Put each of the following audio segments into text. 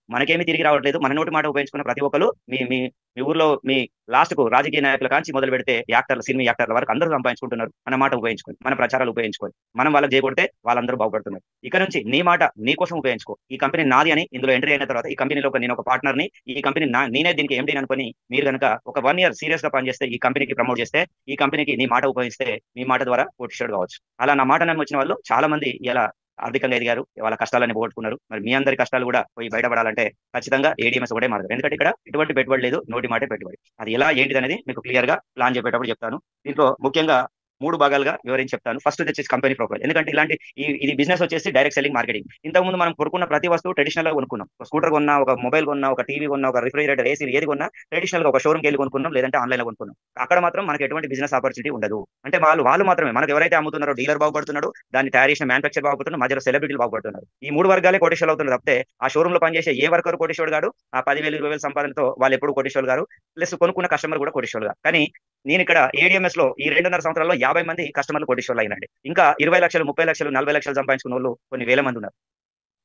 మనకేమీ తిరిగి రావట్లేదు. మన నోటి మాట ఉపయోగించుకున్న ప్రతి ఒక్కరు మీ మీ మీ ఊర్లో మీ లాస్ట్‌కు రాజకీయ నాయకుల కాంచి మొదలుపెడితే యాక్టర్లు, సినిమా యాక్టర్ల వరకు అందరూ సంపాదించుకుంటున్నారు. మన మాట ఉపయోగించుకొని, మన ప్రచారాలు ఉపయోగించుకొని. మనం వాళ్ళకి జేయగొడితే వాళ్ళందరూ బాగుపడుతున్నారు. ఇక నుంచి నీ మాట నీ కోసం ఉపయోగించుకో. ఈ కంపెనీ నాది అని ఇందులో ఎంట్రీ అయిన తర్వాత ఈ కంపెనీలో నేనొక పార్ట్నర్‌ని, ఈ కంపెనీ నేనే దీనికి ఎండీని అనుకోని మీరు గనక ఒక 1 ఇయర్ సీరియస్‌గా పనిచేస్తే, ఈ కంపెనీకి ప్రమోట్ చేస్తే, ఈ కంపెనీకి నీ మాట ఉపయోగిస్తే, మీ మాట ద్వారా కోటీశ్వరుడు కావచ్చు. అలా నా మాట నమ్మొచ్చిన వాళ్ళు చాలా మంది ఇలా ఆర్థికంగా ఎదిగారు. వాళ్ళ కష్టాలన్నీ పోగొట్టుకున్నారు. మరి మీ అందరి కష్టాలు కూడా పోయి బయటపడాలంటే ఖచ్చితంగా ఏడీఎంఎస్ ఒకటే మార్గం. ఎందుకంటే ఇక్కడ ఎటువంటి పెట్టుబడి లేదు. నోటి మాటే పెట్టుబడి. అది ఎలా ఏంటిదనేది మీకు క్లియర్‌గా ప్లాన్ చెప్పేటప్పుడు చెప్తాను. దీంట్లో ముఖ్యంగా 3 భాగాలుగా వివరించి చెప్తాను. ఫస్ట్‌ది వచ్చేసి కంపెనీ ప్రొఫైల్. ఎందుకంటే ఇలాంటి ఇది బిజినెస్ వచ్చేసి డైరెక్ట్ సెల్లింగ్ మార్కెటింగ్. ఇంతకుముందు మనం కొనుక్కున్న ప్రతి వస్తువు ట్రెడిషనల్‌గా కొనుక్కున్నాం. ఒక స్కూటర్ కొన్నా, ఒక మొబైల్ కొన్నా, ఒక టీవీ కొన్నా, ఒక రిఫ్రిజిరేటర్, ఏసీ ఏది కొన్నా ట్రెడిషనల్‌గా ఒక షోరూమ్‌కెళ్లి కొనుక్కున్నాం. లేదంటే ఆన్‌లైన్‌లో కొనుక్కున్నాం. అక్కడ మాత్రం మనకు ఎటువంటి బిజినెస్ ఆపర్చునిటీ ఉండదు. అంటే వాళ్ళు మాత్రమే మనకు ఎవరైతే అమ్ముతున్నారో డీలర్ బాగుపడుతున్నాడు. దాన్ని తయారు చేసిన మ్యానుఫ్యాక్చర్ బాగుపడుతున్నాడు. మధ్యలో సెలబ్రిటీలు బాగుపడుతున్నారు. ఈ 3 వర్గాలే కోటీశ్వరులు అవుతున్నారు తప్పితే ఆ షోరూమ్‌లో పనిచేసే ఏ వర్కర్ కోటీశ్వరుడు గాడు. ఆ 10,000, 20,000 సంపాదనతో వాళ్ళెప్పుడు కోటీశ్వరులు గారు. ప్లస్ కొనుక్కున్న కస్టమర్ కూడా కోటీశ్వరులు గారు. కానీ నేనిక్కడ ఏడీఎంఎస్‌లో ఈ 2.5 సంవత్సరాల్లో 50 మంది కస్టమర్లు కోటీశ్వరులయ్యారండి. ఇంకా 20,00,000, 30,00,000, 40,00,000 సంపాదించుకున్నోళ్ళు కొన్ని వేల మంది ఉన్నారు.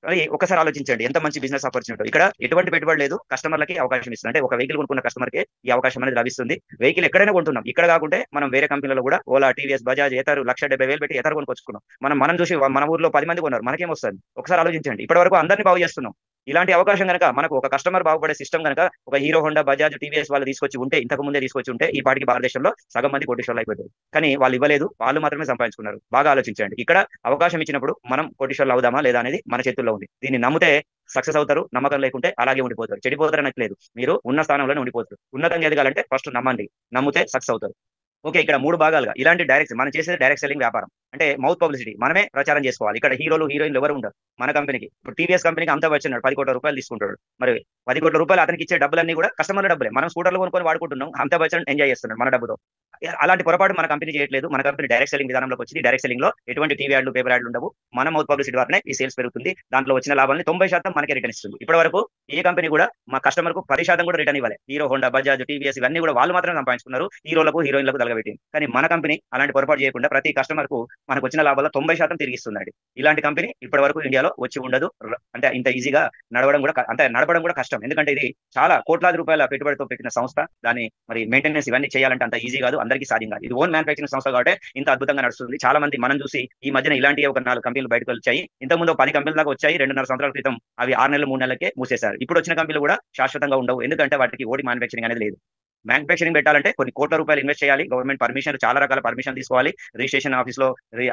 కానీ ఒక్కసారి ఆలోచించండి ఎంత మంచి బిజినెస్ ఆపర్చునిటీ. ఇక్కడ ఎటువంటి పెట్టుబడి లేదు. కస్టమర్‌లకి అవకాశం ఇస్తుంది. అంటే ఒక వెహికల్ కొనుక్కున్న కస్టమర్‌కే ఈ అవకాశం అనేది లభిస్తుంది. వెహికల్ ఎక్కడైనా కొంటున్నాం. ఇక్కడ కాకుంటే మనం వేరే కంపెనీలలో కూడా ఓలా, టీవీఎస్, బజాజ్, ఏతర్ 1,70,000 పెట్టి ఏతర్ కొనుక్కొచ్చుకున్నాం. మనం చూసి మన ఊర్లో 10 మంది కొన్నారు. మనకేమొస్తది? ఒకసారి ఆలోచించండి. ఇప్పటివరకు అందరిని బాగు చేస్తున్నాం. ఇలాంటి అవకాశం గనక మనకు ఒక కస్టమర్ బాగుపడే సిస్టమ్ గనక ఒక హీరో హోండా, బజాజ్, టీవీఎస్ వాళ్ళు తీసుకొచ్చి ఉంటే ఇంతకు ముందే తీసుకొచ్చి ఉంటే ఈ పాటికి భారతదేశంలో సగం మంది కోటీశ్వరులు అయిపోతారు. కానీ వాళ్ళు ఇవ్వలేదు. వాళ్ళు మాత్రమే సంపాదించుకున్నారు. బాగా ఆలోచించండి. ఇక్కడ అవకాశం ఇచ్చినప్పుడు మనం కోటీశ్వరులు అవుదామా లేదా అనేది మన చేతుల్లో ఉంది. దీన్ని నమ్మితే సక్సెస్ అవుతారు. నమ్మకం లేకుంటే అలాగే ఉండిపోతారు. చెడిపోతారు అనట్లేదు. మీరు ఉన్న స్థానంలోనే ఉండిపోతారు. ఉన్నతంగా ఎదగాలంటే ఫస్ట్ నమ్మండి. నమ్మితే సక్సెస్ అవుతారు. ఓకే. ఇక్కడ 3 భాగాలుగా ఇలాంటి మనం చేసేది డైరెక్ట్ సెల్లింగ్ వ్యాపారం. అంటే మౌత్ పబ్లిసిటీ. మనమే ప్రచారం చేసుకోవాలి. ఇక్కడ హీరోలు, హీరోయిన్‌లు ఎవరు ఉండరు. మన కంపెనీకి. ఇప్పుడు టీవీఎస్ కంపెనీకి అమితాబ్ బచ్చన్ ఉన్నాడు. ₹10,00,00,000 తీసుకుంటాడు. మరి ₹10,00,00,000 అతనికి ఇచ్చే డబ్బులన్నీ కూడా కస్టమర్ల డబ్బులే. మనం స్కూటర్లు కొనుక్కొని వాడుకుంటున్నాం. అమితాబ్ బచ్చన్ ఎంజాయ్ చేస్తున్నాడు మన డబ్బుతో. అలాంటి పొరపాటు మన కంపెనీ చేయట్లేదు. మన కంపెనీ డైరెక్ట్ సెల్లింగ్ విధానంలోకి వచ్చింది. డైరెక్ట్ సెల్లింగ్‌లో ఎటువంటి టీవీ యాడ్‌లు, పేపర్ యాడ్‌లు ఉండవు. మన మౌత్ పబ్లిసిటీ ద్వారానే ఈ సేల్స్ పెరుగుతుంది. దాంట్లో వచ్చిన లాభాల్ని 90% మనకే రిటర్న్ ఇస్తుంది. ఇప్పటివరకు ఏ కంపెనీ కూడా మా కస్టమర్‌కు 10% కూడా రిటర్న్ ఇవ్వలే. హీరో హోండా, బజాజ్, టీవీఎస్ ఇవన్నీ కూడా వాళ్ళు మాత్రమే సంపాదించుకున్నారు. హీరోలకు, హీరోయిన్‌లకు తగలబెట్టింది. కానీ మన కంపెనీ అలాంటి పొరపాటు చేయకుండా ప్రతి కస్టమర్‌కు మనకొచ్చిన లాభాల్లో 90% తిరిగిస్తుందండి. ఇలాంటి కంపెనీ ఇప్పటివరకు ఇండియాలో వచ్చి ఉండదు. అంటే ఇంత ఈజీగా నడపడం కూడా కష్టం. ఎందుకంటే ఇది చాలా కోట్లాది రూపాయల పెట్టుబడితో పెట్టిన సంస్థ. దాన్ని మరి మెయింటెనెన్స్ ఇవన్నీ చేయాలంటే అంత ఈజీ కాదు. అందరికీ సాధ్యం కాదు. ఇది ఓన్ మ్యానుఫ్యాక్చరింగ్ సంస్థ కాబట్టి ఇంత అద్భుతంగా నడుస్తుంది. చాలా మంది మనం చూసి ఈ మధ్యన ఇలాంటి ఒక 4 కంపెనీలు బయటకు వచ్చాయి. ఇంతకుముందు 10 కంపెనీల దాకా వచ్చాయి. 2.5 సంవత్సరాల క్రితం అవి 6 నెలలు, 3 నెలలకే మూసేశారు. ఇప్పుడు వచ్చిన కంపెనీలు కూడా శాశ్వతంగా ఉండవు. ఎందుకంటే వాటికి ఓన్ మ్యానుఫ్యాక్చరింగ్ అనేది లేదు. మ్యానుఫ్యాక్చరింగ్ పెట్టాలంటే కొన్ని కోట్ల రూపాయలు ఇన్వెస్ట్ చేయాలి. గవర్నమెంట్ పర్మిషన్‌లు చాలా రకాల పర్మిషన్ తీసుకోవాలి. రిజిస్ట్రేషన్ ఆఫీస్‌లో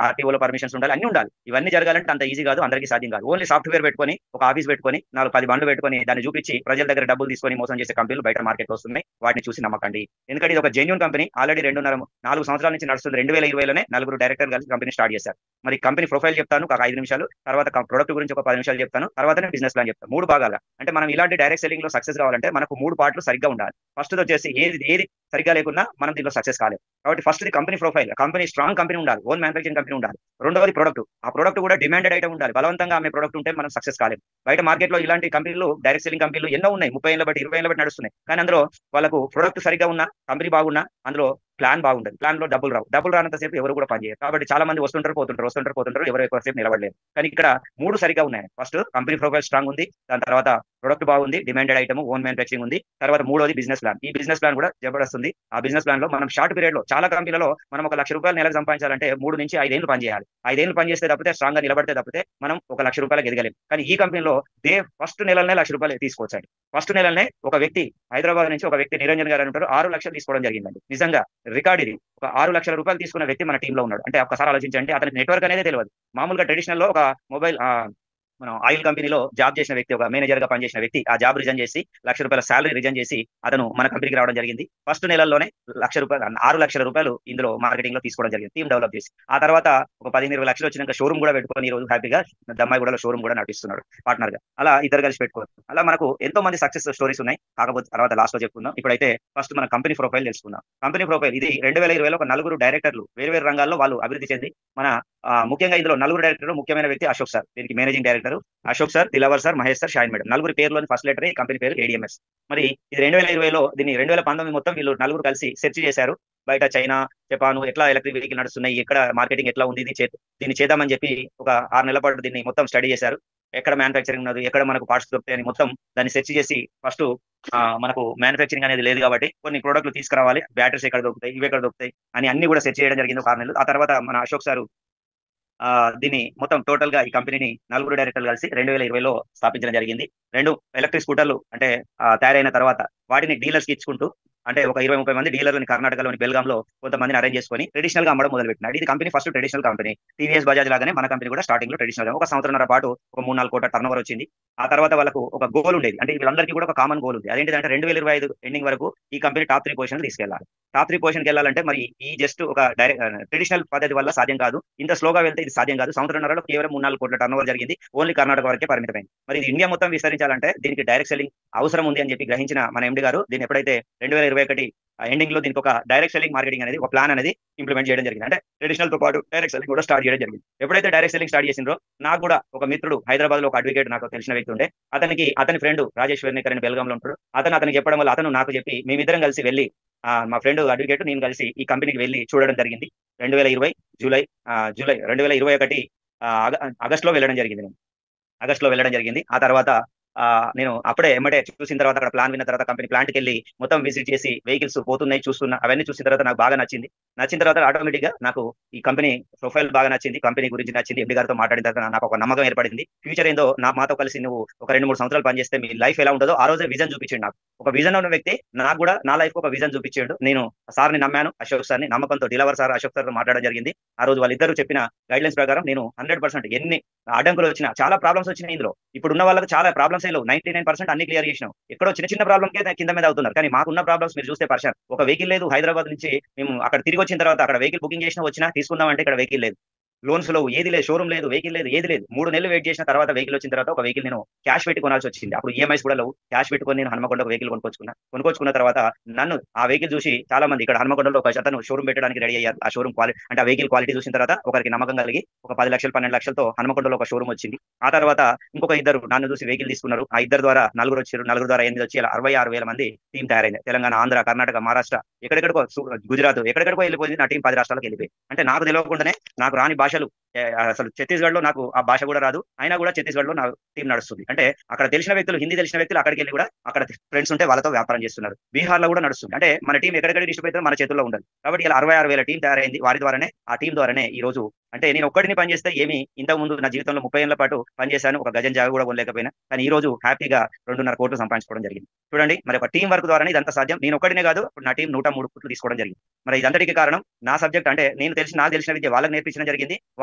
ఆర్‌టీఓలో పర్మిషన్స్ ఉండాలి. అన్నీ ఉండాలి. ఇవన్నీ జరగాలంటే అంత ఈజీ కాదు. అందరికీ సాధ్యం కాదు. ఓన్లీ సాఫ్ట్‌వేర్ పెట్టుకొని, ఒక ఆఫీస్ పెట్టుకొని, 4, 10 బండ్లు పెట్టుకొని, దాన్ని చూపించి ప్రజల దగ్గర డబ్బులు తీసుకొని మోసం చేసే కంపెనీలు బయట మార్కెట్‌లో వస్తున్నాయి. వాటిని చూసి నమ్మకండి. ఎందుకంటే ఇది ఒక జెన్యూన్ కంపెనీ. ఆల్రెడీ 4 సంవత్సరాల నుంచి నడుస్తుంది. 2020లోనే నలుగురు డైరెక్టర్లు కలిసి కంపెనీ స్టార్ట్ చేశారు. మరి కంపెనీ ప్రొఫైల్ చెప్తాను ఒక 5 నిమిషాలు. తర్వాత ప్రొడక్ట్ గురించి ఒక 10 నిమిషాలు చెప్తాను. తర్వాతనే బిజినెస్ ప్లాన్ చెప్తాను. 3 భాగాలుగా. అంటే మనం ఇలాంటి డైరెక్ట్ సెల్లింగ్‌లో సక్సెస్ కావాలంటే మనకు 3 పార్ట్‌లు సరిగ్గా ఉండాలి. ఫస్ట్‌ది వచ్చేసి ఏది సరిగ్గా లేకున్నా మనం దీంట్లో సక్సెస్ కాలేం. కాబట్టి ఫస్ట్‌ది company profile. Company strong company ఉండాలి. ఓన్ మ్యానుఫ్యాక్చరింగ్ కంపెనీ ఉండాలి. రెండోది ప్రొడక్ట్. ఆ ప్రొడక్ట్ కూడా డిమాండెడ్ ఐటెమ్ ఉండాలి. బలవంతంగా అమ్మే ప్రొడక్ట్ ఉంటే మనం సక్సెస్ కాలేం. బయట మార్కెట్‌లో ఇలాంటి కంపెనీలు డైరెక్ట్ సెల్లింగ్ కంపెనీలు ఎన్నో ఉన్నాయి. 30 ఏళ్ల బట్టి, 20 ఏళ్ల బట్టి నడుస్తున్నాయి. కానీ అందులో వాళ్ళకు ప్రొడక్ట్ సరిగ్గా ఉన్నా, కంపెనీ బాగున్నా అందులో ప్లాన్ బాగుండదు. ప్లాన్‌లో డబ్బులు రావు. డబ్బులు రానంత సేపు ఎవరు కూడా పని చేయరు. కాబట్టి చాలా మంది వస్తుంటారు, పోతుంటారు. వస్తుంటారు, పోతుంటారు. ఎవరు ఎక్కువ సేపు నిలబడలేరు. కానీ ఇక్కడ 3 సరిగ్గా ఉన్నాయి. ఫస్ట్ కంపెనీ ప్రొఫైల్ స్ట్రాంగ్ ఉంది. దాని తర్వాత ప్రొడక్ట్ బాగుంది. డిమాండెడ్ ఐటెమ్, ఓన్ మ్యానుఫ్యాక్చరింగ్ ఉంది. తర్వాత మూడోది బిజినెస్ ప్లాన్. ఈ బిజినెస్ ప్లాన్ కూడా జబర్దస్త్ ఉంది. ఆ బిజినెస్ ప్లాన్‌లో మనం షార్ట్ పీరియడ్‌లో చాలా కంపెనీలలో మనం ఒక ₹1,00,000 నెలకు సంపాదించాలంటే 3-5 ఏళ్లు పని చేయాలి. 5 ఏళ్లు పని చేస్తే తప్పితే స్ట్రాంగ్‌గా నిలబడితే తప్పితే మనం ఒక ₹1,00,000 ఎదగలేం. కానీ ఈ కంపెనీలో ఫస్ట్ నెలలనే ₹1,00,000 తీసుకోవచ్చండి. ఫస్ట్ నెలలనే ఒక వ్యక్తి హైదరాబాద్ నుంచి ఒక వ్యక్తి నిరంజన్ గారు అని ఉంటారు. 6,00,000 తీసుకోవడం జరిగిందండి. నిజంగా రికార్డ్ ఇది. ఒక ₹6,00,000 తీసుకున్న వ్యక్తి మన టీమ్‌లో ఉన్నాడు. అంటే ఒక్కసారి ఆలోచించండి. అతనికి నెట్వర్క్ అనేదే తెలవదు. మామూలుగా ట్రెడిషనల్‌లో ఒక మొబైల్ మనం ఆయిల్ కంపెనీలో జాబ్ చేసిన వ్యక్తి, ఒక మేనేజర్‌గా పనిచేసిన వ్యక్తి ఆ జాబ్ రిజైన్ చేసి ₹1,00,000 సాలరీ రిజైన్ చేసి అతను మన కంపెనీకి రావడం జరిగింది. ఫస్ట్ నెలల్లోనే ₹6,00,000 ఇందులో మార్కెటింగ్‌లో తీసుకోవడం జరిగింది. టీమ్ డెవలప్ చేసి. ఆ తర్వాత ఒక 15, 20 లక్షలు వచ్చినాక షోరూమ్ కూడా పెట్టుకొని ఈ రోజు హ్యాపీగా దమ్మాయిగూడలో షోరూమ్ కూడా నడిపిస్తున్నాడు పార్ట్నర్‌గా. అలా ఇద్దరు కలిసి పెట్టుకోవచ్చు. అలా మనకు ఎంతో మంది సక్సెస్ స్టోరీస్ ఉన్నాయి. కాకపోతే తర్వాత లాస్ట్‌లో చెప్పుకుందాం. ఇప్పుడైతే ఫస్ట్ మన కంపెనీ ప్రొఫైల్ తెలుసుకుందాం. కంపెనీ ప్రొఫైల్ ఇది 2020లో ఒక నలుగురు డైరెక్టర్లు వేరు వేరు రంగాల్లో వాళ్ళు అభివృద్ధి చెంది మన ముఖ్యంగా ఇందులో నలుగురు డైరెక్టర్లు ముఖ్యమైన వ్యక్తి అశోక్ సార్. దీనికి managing director Ashok sir, Dilawar sir, Mahesh sir, Shahin madam. నలుగురి పేరులోని ఫస్ట్ లెటరే ఈ కంపెనీ పేరు ఏడీఎంఎస్. మరి ఇది 2020లో దీన్ని 2019 మొత్తం వీళ్ళు నలుగురు కలిసి సెర్చ్ చేశారు. బయట చైనా, జపాన్ ఎట్లా ఎలక్ట్రిక్ వెహికల్ నడుస్తున్నాయి, ఎక్కడ మార్కెటింగ్ ఎట్లా ఉంది, దీన్ని చేద్దామని చెప్పి ఒక 6 నెలల పాటు దీన్ని మొత్తం స్టడీ చేశారు. ఎక్కడ మ్యానుఫ్యాక్చరింగ్ ఉన్నది, ఎక్కడ మనకు పార్ట్స్ దొరుకుతాయి అని మొత్తం దాన్ని సెర్చ్ చేసి ఫస్ట్ మనకు మ్యానుఫ్యాక్చరింగ్ అనేది లేదు కాబట్టి కొన్ని ప్రోడక్ట్లు తీసుకురావాలి, బ్యాటరీస్ ఎక్కడ దొరుకుతాయి, ఇవి ఎక్కడ దొరుకుతాయి అని అన్ని కూడా సెర్చ్ చేయడం జరిగింది ఒక 6 నెలలు. ఆ తర్వాత మన అశోక్ సార్ దీన్ని మొత్తం టోటల్ గా ఈ కంపెనీని నలుగురు డైరెక్టర్లు కలిసి 2020లో స్థాపించడం జరిగింది. 2 ఎలక్ట్రిక్ స్కూటర్లు అంటే తయారైన తర్వాత వాటిని డీలర్స్ కి ఇచ్చుకుంటూ అంటే ఒక 20-30 మంది డీలర్లని కర్ణాటకలోని బెల్గాంలో కొంతమందిని అరేంజ్ చేసుకొని ట్రెడిషనల్ గా అమ్మడం మొదలుపెట్టినాడు. ఇది company first traditional company. TVS Bajaj లాగానే మన కంపెనీ కూడా స్టార్టింగ్ లో ట్రెడిషనల్ ఒక సంవత్సరంన్నర పాటు ఒక 3-4 కోట్ల టర్న్ ఓవర్ వచ్చింది. ఆ తర్వాత వాళ్ళకు ఒక గోల్ ఉండేది. అంటే వీళ్ళందరికీ కూడా ఒక కామన్ గోల్ ఉంది. అదేంటిదంటే 2025 ఎండింగ్ వరకు ఈ కంపెనీ టాప్ 3 పొజిషన్ తీసుకెళ్లాలి. టాప్ 3 పొజిషన్కి వెళ్ళాలంటే మరి ఈ జస్ట్ ఒక ట్రెడిషనల్ పద్ధతి వల్ల సాధ్యం కాదు. ఇంత స్లోగా వెళ్తే ఇది సాధ్యం కాదు. సంవత్సరంన్నరలో కేవలం 3-4 కోట్ల టర్న్ ఓవర్ జరిగింది. ఓన్లీ కర్ణాటక వరకే పరిమితమైంది. మరి ఇది ఇండియా మొత్తం విస్తరించాలంటే దీనికి డైరెక్ట్ సెల్లింగ్ అవసరం ఉంది అని చెప్పి గ్రహించిన మన ఎండి గారు దీన్ని ఎప్పుడైతే 2021 ఎండింగ్ లో దీనికి ఒక డైరెక్ట్ సెల్లింగ్ మార్కెటింగ్ అనేది ఒక ప్లాన్ అనేది ఇంప్లిమెంట్ చేయడం జరిగింది. అంటే ట్రెడిషనల్ తో పాటు డైరెక్ట్ సెల్లింగ్ కూడా స్టార్ట్ చేయడం జరిగింది. ఎప్పుడైతే డైరెక్ట్ సెల్లింగ్ స్టార్ట్ చేసిండ్రో నాకు కూడా ఒక మిత్రుడు హైదరాబాద్ లో ఒక అడ్వకేట్ నాకు తెలిసిన వ్యక్తి ఉండే, అతని ఫ్రెండ్ రాజేష్ వెర్నేకర్ అని బెల్గాంలో ఉంటాడు. అతనికి చెప్పడం వల్ల అతను నాకు చెప్పి మేమిద్దరం కలిసి వెళ్ళి మా ఫ్రెండ్ అడ్వకేట్ నేను కలిసి ఈ కంపెనీకి వెళ్ళి చూడడం జరిగింది. 2020 జూలై 2021 ఆగస్టులో వెళ్ళడం జరిగింది. నేను ఆగస్టులో వెళ్ళడం జరిగింది. ఆ తర్వాత నేను అప్పుడే ఎమ్మటే చూసిన తర్వాత అక్కడ ప్లాన్ విన్న తర్వాత కంపెనీ ప్లాంట్కి వెళ్ళి మొత్తం విజిట్ చేసి వెహికల్స్ పోతున్నాయి చూస్తున్నా. అవన్నీ చూసిన తర్వాత నాకు బాగా నచ్చింది. నచ్చిన తర్వాత ఆటోమేటిక్ గా నాకు ఈ కంపెనీ ప్రొఫైల్ బాగా నచ్చింది, కంపెనీ గురించి నచ్చింది. ఎండి గారితో మాట్లాడిన తర్వాత నాకు ఒక నమ్మకం ఏర్పడింది. ఫ్యూచర్ ఏందో మాతో కలిసి నువ్వు ఒక 2-3 సంవత్సరాలు పనిచేస్తే మీ లైఫ్ ఎలా ఉంటుందో ఆ రోజే విజన్ చూపించండి. నాకు ఒక విజన్ ఉన్న వ్యక్తి నాకు కూడా నా లైఫ్ ఒక విజన్ చూపించాడు. నేను సార్ని నమ్మాను, అశోక్ సార్ని నమ్మకంతో డిలవర్ సార్ అశోక్ సార్ మాట్లాడడం జరిగింది. ఆ రోజు వాళ్ళిద్దరు చెప్పిన గైడ్లైన్స్ ప్రకారం నేను 100% ఎన్ని అడ్డంకులు వచ్చినా చాలా ప్రాబ్లమ్స్ వచ్చినాయి. ఇందులో ఇప్పుడు ఉన్న వాళ్ళకి చాలా ప్రాబ్లమ్స్ 99% అన్ని క్లియర్ చేసినాం. ఎక్కడో చిన్న ప్రాబ్లమ్ కే కింద మీద అవుతున్నారు. కానీ మాకున్న ప్రాబ్లమ్స్ మీరు చూస్తే పర్సన్ ఒక వెహికల్ లేదు. హైదరాబాద్ నుంచి మేము అక్కడ తిరిగి వచ్చిన తర్వాత అక్కడ వెహికల్ బుకింగ్ చేసినా వచ్చినా తీసుకుందాం అంటే ఇక్కడ వెహికల్ లేదు, లోన్స్ లో ఏది లేదు, షోరూమ్ లేదు, వెహికల్ లేదు, ఏది లేదు. 3 నెలలు వెయిట్ చేసిన తర్వాత వెహికల్ వచ్చిన తర్వాత ఒక వెహికల్ నేను క్యాష్ పెట్టి కొనాల్సి వచ్చింది. అప్పుడు ఈఎంఐస్ కూడా లేవు. క్యాష్ పెట్టుకొని నేను హన్మకొండ ఒక వెహికల్ కొనుక్కొచ్చుకున్న తర్వాత నన్ను ఆ వెహికల్ చూసి చాలా మంది ఇక్కడ హన్మకొండలో ఒక అతను షోరూమ్ పెట్టడానికి రెడీ అయ్యారు. ఆ షోరూమ్ క్వాలిటీ అంటే ఆ వెహికల్ క్వాలిటీ చూసిన తర్వాత ఒకరికి నమ్మకం కలిగి ఒక 10 లక్షలు 12 లక్షలతో హన్మకొండలో ఒక షోరూమ్ వచ్చింది. ఆ తర్వాత ఇంకొక ఇద్దరు నన్ను చూసి వెహికల్ తీసుకున్నారు. ఆ ఇద్దరు ద్వారా నలుగురు వచ్చారు. నలుగురు ద్వారా 8 వచ్చి 66,000 మంది టీం తయారైంది. తెలంగాణ, ఆంధ్ర, కర్ణాటక, మహారాష్ట్ర ఎక్కడెక్కడికో గుజరాత్ ఎక్కడెక్కడికో వెళ్ళిపోయింది. నా టీం 10 రాష్ట్రాలకు వెళ్ళిపోయి అంటే నాకు తెలియకుండానే నాకు రాని భాషలు అసలు ఛత్తీస్గఢ్ లో నాకు ఆ భాష కూడా రాదు, అయినా కూడా ఛత్తీస్గఢ్ లో నా టీం నడుస్తుంది. అంటే అక్కడ తెలిసిన వ్యక్తులు, హిందీ తెలిసిన వ్యక్తులు అక్కడికి వెళ్ళి కూడా అక్కడ ఫ్రెండ్స్ ఉంటే వాళ్ళతో వ్యాపారం చేస్తున్నారు. బీహార్ లో కూడా నడుస్తుంది. అంటే మన టీం ఎక్కడెక్కడ డిస్ట్రిక్ట్ అయితే మన చేతుల్లో ఉండాలి. కాబట్టి ఇలా 66,000 టీం తయారైంది. వారి ద్వారానే ఆ టీం ద్వారానే ఈ రోజు అంటే నేను ఒక్కడిని పనిచేస్తే ఏమి ఇంతకు ముందు నా జీవితంలో 30 ఏళ్ల పాటు పనిచేశాను. ఒక గజం జాగా కూడా కొనలేకపోయినా కానీ ఈ రోజు హ్యాపీగా 2.5 కోట్లు సంపాదించుకోవడం జరిగింది. చూడండి మరి ఒక టీం వర్క్ ద్వారానే ఇదంతా సాధ్యం. నేను ఒక్కడినే కాదు, ఇప్పుడు నా టీం 103 కోట్లు తీసుకోవడం జరిగింది. మరి ఇదంతటికి కారణం నా సబ్జెక్ట్ అంటే నాకు తెలిసిన విద్య వాళ్ళకి నేర్పించడం జరిగింది.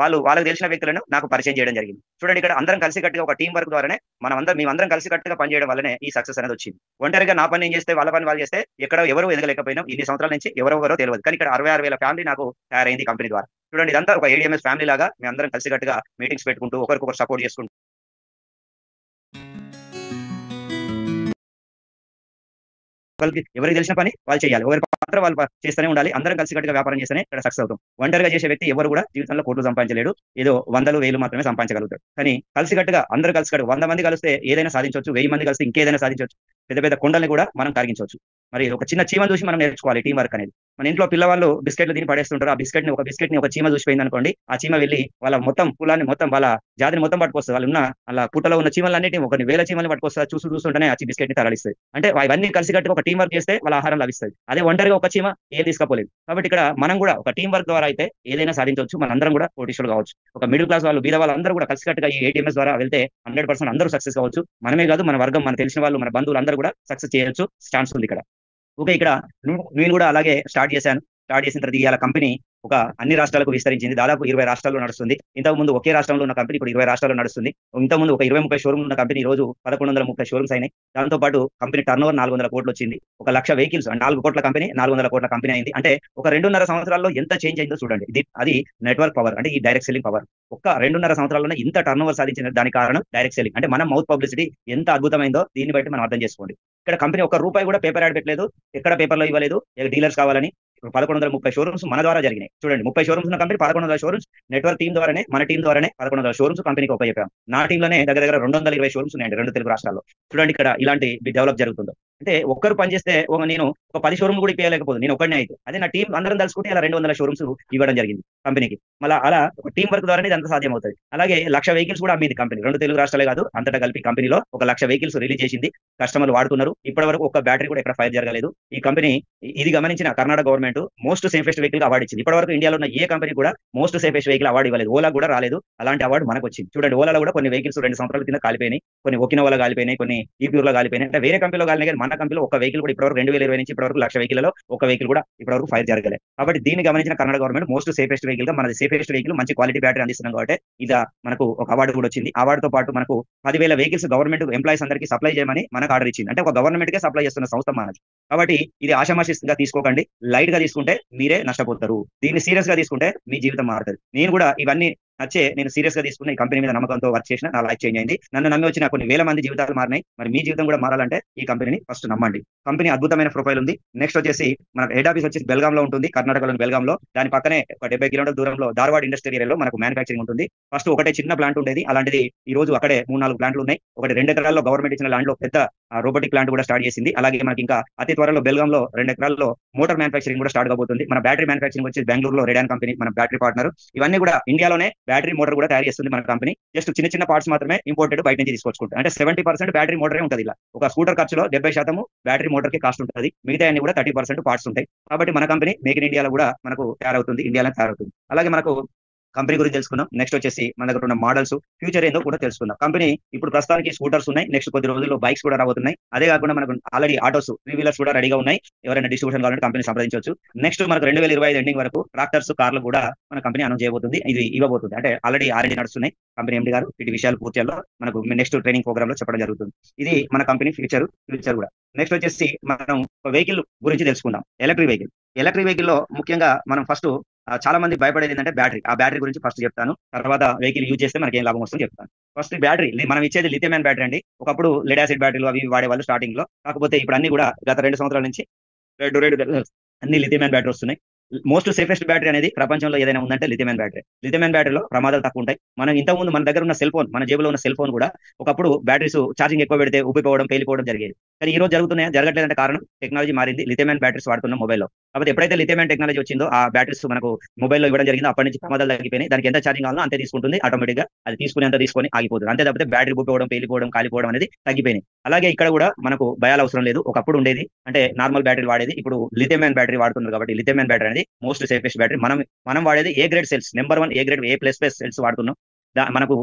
వాళ్ళకి తెలిసిన వ్యక్తులను నాకు పరిచయం చేయడం జరిగింది. చూడండి ఇక్కడ అందరం కలిసి కట్టుగా ఒక టీం వర్క్ ద్వారానే మేమందరం కలిసి కట్టుగా పనిచేయడం వల్లనే ఈ సక్సెస్ అనేది వచ్చింది. ఒంటరిగా నా పని నేను చేస్తే వాళ్ళ పని వాళ్ళు చేస్తే ఎక్కడ ఎవరు ఎదగలేకపోయినాం. ఇన్ని సంవత్సరాల నుంచి ఎవరెవరో తెలియదు. కానీ ఇక్కడ 66,000 ఫ్యామిలీ నాకు తయారైంది కంపెనీ ద్వారా. చూడండి ఇదంతా ఒక ఏడిఎంఎస్ ఫ్యామిలీ లాగా మేమందరం కలిసి కట్టుగా మీటింగ్స్ పెట్టుకుంటూ ఒకరికొకరు సపోర్ట్ చేసుకుంటూ ఎవరికి తెలిసిన పని వాళ్ళు చేయాలి. ఎవరి పాత్ర వాళ్ళు చేస్తూనే ఉండాలి. అందరం కలిసి కట్టుగా వ్యాపారం చేస్తేనే ఇక్కడ సక్సెస్ అవుతాం. ఒంటరిగా చేసే వ్యక్తి ఎవరు కూడా జీవితంలో కోట్లు సంపాదించలేడు. ఏదో 100,000 మాత్రమే సంపాదించగలుగుతాడు. కానీ కలిసి కట్టుగా అందరూ కలిసి 100 మంది కలిస్తే ఏదైనా సాధించవచ్చు. 1000 మంది కలిస్తే ఇంకేదైనా సాధించవచ్చు. పెద్ద పెద్ద కొండల్ని కూడా మనం కరిగించవచ్చు. మరి ఒక చిన్న చీమను చూసి మనం నేర్చుకోవాలి టీం వర్క్ అనేది. మన ఇంట్లో పిల్లవాళ్ళు బిస్కెట్లు దీన్ని పడేస్తుంటారు. ఆ బిస్కెట్ ని ఒక చీమ చూసిపోయింది అనుకోండి, ఆ చీమ వెళ్ళి వాళ్ళ మొత్తం కులాన్ని మొత్తం వాళ్ళ జాతిని మొత్తం పట్టుకొస్తుంది. వాళ్ళు ఉన్న అలా పుట్టలో ఉన్న చీమలన్నిటి ఒక 1000 చీమల్ని పట్టుకొస్తారు. చూస్తుంటేనే ఆ బిస్కెట్ ని తరలిస్తుంది. అంటే ఇవన్నీ కలిసి కట్టుగా ఒక టీం వర్క్ చేస్తే వాళ్ళ ఆహారం లభిస్తుంది. అదే ఒంటరిగా ఒక చీమ ఏం తీసుకపోలేదు. కాబట్టి ఇక్కడ మనం కూడా ఒక టీం వర్క్ ద్వారా అయితే ఏదైనా సాధించవచ్చు. మనందరం కూడా కోటీశ్వరులు కావచ్చు. ఒక మిడిల్ క్లాస్ వాళ్ళు, బీద వాళ్ళు అందరూ కూడా కలిసి కట్టుగా ఈ ఏటీఎంఎస్ ద్వారా వెళ్తే 100% అందరూ సక్సెస్ కావచ్చు. మనమే కాదు, మన వర్గం, మన తెలిసిన వాళ్ళు, మన బంధువులు అందరూ కూడా సక్సెస్ చేయొచ్చు. ఛాన్స్ ఉంది ఇక్కడ. ఓకే, ఇక్కడ నేను కూడా అలాగే స్టార్ట్ చేసిన తర్వాత ఇవాళ కంపెనీ ఒక అన్ని రాష్ట్రాలకు విస్తరించింది. దాదాపు 20 రాష్ట్రాల్లో నడుస్తుంది. ఇంతకు ముందు ఒకే రాష్ట్రంలో ఉన్న కంపెనీ ఇప్పుడు 20 రాష్ట్రాల్లో నడుస్తుంది. ఇంతకుముందు ఒక 20-30 షోరూమ్ ఉన్న కంపెనీ ఈ రోజు 1130 షోరూమ్స్ అయినాయి. దాంతో పాటు కంపెనీ టర్న్ ఓవర్ 400 కోట్లు వచ్చింది. 1 లక్ష వెహికల్స్ 4 కోట్ల కంపెనీ 400 కోట్ల కంపెనీ అయింది. అంటే ఒక 2.5 సంవత్సరాల్లో ఎంత చేంజ్ అయిందో చూడండి. అది నెట్వర్క్ పవర్, అంటే ఈ డైరెక్ట్ సెల్లింగ్ పవర్. ఒక్క 2.5 సంవత్సరాల్లోనే ఇంత టర్న్ ఓవర్ సాధించిన దానికి కారణం డైరెక్ట్ సెల్లింగ్. అంటే మన మౌత్ పబ్లిసిటీ ఎంత అద్భుతమైందో దీన్ని బట్టి మనం అర్థం చేసుకోండి. ఇక్కడ కంపెనీ ₹1 కూడా పేపర్ యాడ్ పెట్టలేదు, ఎక్కడ పేపర్లో ఇవ్వలేదు. డీలర్స్ కావాలని 1130 షోరూమ్స్ మన ద్వారా జరిగినాయి. చూడండి 30 షోరూమ్స్ ఉన్న కంపెనీ 1100 షోరూమ్స్ నెట్వర్క్ టీం ద్వారానే, మన టీం ద్వారానే 1100 షోరూమ్స్ కంపెనీకి ఉపయోగపడాం. నా టీంలోనే దగ్గర 220 షోరూమ్స్ ఉన్నాయండి 2 తెలుగు రాష్ట్రాల్లో. చూడండి ఇక్కడ ఇలాంటి డెవలప్ జరుగుతుందో. అంటే ఒక్కరు పని చేస్తే నేను ఒక 10 షోరూమ్ కూడా ఇప్పలేకపోదు నేను ఒక్కడినే అయితే. అదే నా టీం అందరం తలుసుకుంటే ఇలా 200 షోరూమ్స్ ఇవ్వడం జరిగింది కంపెనీకి. మళ్ళీ అలా ఒక టీం వర్క్ ద్వారానే ఇదంతా సాధ్యం అవుతుంది. అలాగే 1,00,000 వెహికల్స్ కూడా అమ్మింది కంపెనీ. 2 తెలుగు రాష్ట్రాలే కాదు, అంతటా కలిపి కంపెనీలో ఒక 1,00,000 వెహికల్స్ రిలీజ్ చేసింది. కస్టమర్లు వాడుతున్నారు. ఇప్పటి వరకు ఒక్క బ్యాటరీ కూడా ఎక్కడ ఫైర్ జరగలేదు. ఈ కంపెనీ ఇది గమనించిన Karnataka government most safest vehicle award ఇచ్చింది. ఇప్పటి వరకు ఇండియాలో ఉన్న ఏ కంపెనీ కూడా మోస్ట్ సేఫెస్ట్ వెహికల్ అవార్డు ఇవ్వలేదు. ఓలా కూడా రాలేదు. అలాంటి అవార్డు మనకు వచ్చింది. చూడండి, ఓలాలో కూడా కొన్ని వెహికల్స్ 2 సంవత్సరాల కింద కాలిపోయినాయి, కొన్ని ఒకినోవాలో కాలిపోయినాయి, కొన్ని ఈప్యూర్ లో కాలిపోయినాయి. అంటే వేరే కంపెనీలో కాలినాయి, కానీ మన కంపెనీలో ఒక వెహికల్ కూడా ఇప్పటివరకు 2020 నుంచి ఇప్పటివరకు 1,00,000 వెహికల్లో ఒక వెహికల్ కూడా ఇప్పటివరకు ఫైర్ జరగలేదు. కాబట్టి దీన్ని గమనించిన Karnataka government most safest vehicle గా మనది సేఫెస్ట్ వెహికల్, మంచి క్వాలిటీ బ్యాటరీ అందిస్తున్నాం కాబట్టి ఇది మనకు ఒక అవార్డు కూడా వచ్చింది. అవార్డుతో పాటు మనకు 10,000 వెహికల్స్ గవర్నమెంట్ ఎంప్లాయీస్ అందరికీ సప్లై చేయమని మనకు ఆర్డర్ ఇచ్చింది. అంటే ఒక గవర్నమెంట్ కే సప్లై చేస్తున్న సంస్థ మనది. కాబట్టి ఇది ఆషామాషిగా తీసుకోకండి, లైట్ గా తీసుకుంటే మీరే నష్టపోతారు. దీన్ని సీరియస్ గా తీసుకుంటే మీ జీవితం మారుతుంది. నేను కూడా ఇవన్నీ నచ్చే నేను సీరియస్ గా తీసుకున్న ఈ కంపెనీ మీద నమ్మకంతో వర్క్ చేసిన నా లైఫ్ చేంజ్ అయింది. నన్ను నమ్మి వచ్చిన కొన్ని వేల మంది జీవితాలు మారినాయి. మరి మీ జీవితం కూడా మారాలంటే ఈ కంపెనీని ఫస్ట్ నమ్మండి. కంపెనీ అద్భుతమైన ప్రొఫైల్ ఉంది. నెక్స్ట్ వచ్చేసి మన హెడ్ ఆఫీస్ వచ్చేసి బెల్గాం లో ఉంటుంది, కర్ణాటకలోని బెల్గాం లో. దాని పక్కనే ఒక 70 కిలోమీటర్ల దూరంలో ధార్వాడ్ ఇండస్ట్రియల్ ఏరియాలో మనకు మ్యానుఫాక్చరింగ్ ఉంటుంది. ఫస్ట్ ఒకటే చిన్న ప్లాంట్ ఉండేది, అలాంటిది ఈ రోజు అక్కడే 3-4 ప్లాంట్లు ఉన్నాయి. ఒకటి 2 ఎకరాల్లో గవర్నమెంట్ ఇచ్చిన ల్యాండ్ లో పెద్ద రోబోటిక్ ప్లాంట్ కూడా స్టార్ట్ చేసింది. అలాగే మనకి ఇంకా అతి త్వరలో బెల్గాంలో 2 ఎకరాల్లో మోటార్ మ్యానుఫాక్చరింగ్ కూడా స్టార్ట్ కాబోతుంది. మన బ్యాటరీ మ్యానుఫాక్చరింగ్ వచ్చి బెంగళూరులో రెడాన్ కంపెనీ మన బ్యాటరీ పార్ట్నర్. ఇవన్నీ కూడా ఇండియాలోనే బ్యాటరీ మోటార్ కూడా తయారు చేస్తుంది మన కంపెనీ. జస్ట్ చిన్న చిన్న పార్ట్స్ మాత్రమే ఇంపోర్టెడ్ బయట నుంచి తీసుకొచ్చుకుంటాం. అంటే 70% బ్యాటరీ మోటరే ఉంటుంది. ఇలా ఒక స్కూటర్ ఖర్చులో 70% బ్యాటరీ మోటార్ కి కాస్ట్ ఉంటుంది. మిగతా అన్ని కూడా 30% పార్ట్స్ ఉంటాయి. కాబట్టి మన కంపెనీ మేక్ ఇన్ ఇండియాలో కూడా మనకు తయారవుతుంది, ఇండియాలో తయారవుతుంది. అలాగే మనకు కంపెనీ గురించి తెలుసుకుందాం. నెక్స్ట్ వచ్చేసి మన దగ్గర ఉన్న మోడల్స్, ఫ్యూచర్ ఏందో కూడా తెలుసుకుందాం. కంపెనీ ఇప్పుడు ప్రస్తుతానికి స్కూటర్స్ ఉన్నాయి, నెక్స్ట్ కొద్ది రోజుల్లో బైక్స్ కూడా రాబోతున్నాయి. అదే కాకుండా మనకు ఆల్రెడీ ఆటోస్ 3 వీలర్స్ కూడా రెడీగా ఉన్నాయి. ఎవరైనా డిస్ట్రిబ్యూషన్ కావాలంటే కంపెనీ సంప్రదించవచ్చు. నెక్స్ట్ మనకు 2025 ఎండింగ్ వరకు ట్రాక్టర్స్, కార్లు కూడా మన కంపెనీ అనౌన్స్ చేయబోతుంది. ఇది ఇవ్వబోతుంది. అంటే ఆల్రెడీ ఆల్రెడీ నడుస్తున్నాయి. కంపెనీ ఎండి గారు వీటి విషయాలు పూర్తిలో మనకు నెక్స్ట్ ట్రైనింగ్ ప్రోగ్రామ్ లో చెప్పడం జరుగుతుంది. ఇది మన కంపెనీ ఫ్యూచర్ కూడా. నెక్స్ట్ వచ్చేసి మనం వెహికల్ గురించి తెలుసుకుందాం. ఎలక్ట్రిక్ వెహికల్ లో ముఖ్యంగా మనం ఫస్ట్ చాలా మంది భయపడేది ఏంటంటే బ్యాటరీ. ఆ బ్యాటరీ గురించి ఫస్ట్ చెప్తాను, తర్వాత వెహికల్ యూజ్ చేస్తే మనకి ఏం లాభం వస్తుందో చెప్తాను. ఫస్ట్ బ్యాటరీ మనం ఇచ్చేది లిథియం అయాన్ బ్యాటరీ అండి. ఒకప్పుడు లెడ్ యాసిడ్ బ్యాటరీలు అవి వాడేవాళ్ళు స్టార్టింగ్ లో. కాకపోతే ఇప్పుడు అన్ని కూడా గత 2 సంవత్సరాల నుంచి అన్ని లిథియం అయాన్ బ్యాటరీ వస్తున్నాయి. మోస్ట్ సేఫెస్ట్ బ్యాటరీ అనేది ప్రపంచంలో ఏదైనా ఉందంటే lithium ion battery. Lithium ion బ్యాటరీలో ప్రమాదాలు తక్కువ ఉంటాయి. మనం ఇంతకుముందు మన దగ్గర ఉన్న సెల్ ఫోన్, మన జేబులో ఉన్న సెల్ ఫోన్ కూడా ఒకప్పుడు బ్యాటరీస్ ఛార్జింగ్ ఎక్కువ పెడితే ఉబ్బిపోవడం, పేలిపోవడం జరిగేది. కానీ ఈ రోజు జరగట్లేదంటే కారణం టెక్నాలజీ మారింది. లిథియం అయాన్ బ్యాటరీస్ వాడుతున్న మొబైల్లో. కాబట్టి ఎప్పుడైతే లిథియం అయాన్ టెక్నాలజీ వచ్చిందో ఆ బ్యాటరీస్ మనకు మొబైల్లో ఇవ్వడం జరిగింది. అప్పటి నుంచి ప్రమాదాలు తగ్గిపోయినాయి. దానికి ఎంత ఛార్జింగ్ కావాలో అంతే తీసుకుంటుంది ఆటోమేటిక్ గా. అది తీసుకొని ఆగిపోతుంది. అంతే తప్పితే బ్యాటరీ ఉబ్బిపోవడం, పేలిపోవడం, కాలిపోవడం అనేది తగ్గిపోయినాయి. అలాగే ఇక్కడ కూడా మనకు భయాలు అవసరం లేదు. ఒకప్పుడు ఉండేది అంటే నార్మల్ బ్యాటరీ వాడేది, ఇప్పుడు లిథియం అయాన్ బ్యాటరీ వాడుతున్నారు. కాబట్టి లిథియం అయాన్ బ్యాటరీ అనేది మోస్ట్ సేఫెస్ట్ బ్యాటరీ. మనం వాడేది A grade cells, number 1 A grade A++ cells వాడుతున్నాం. మనకు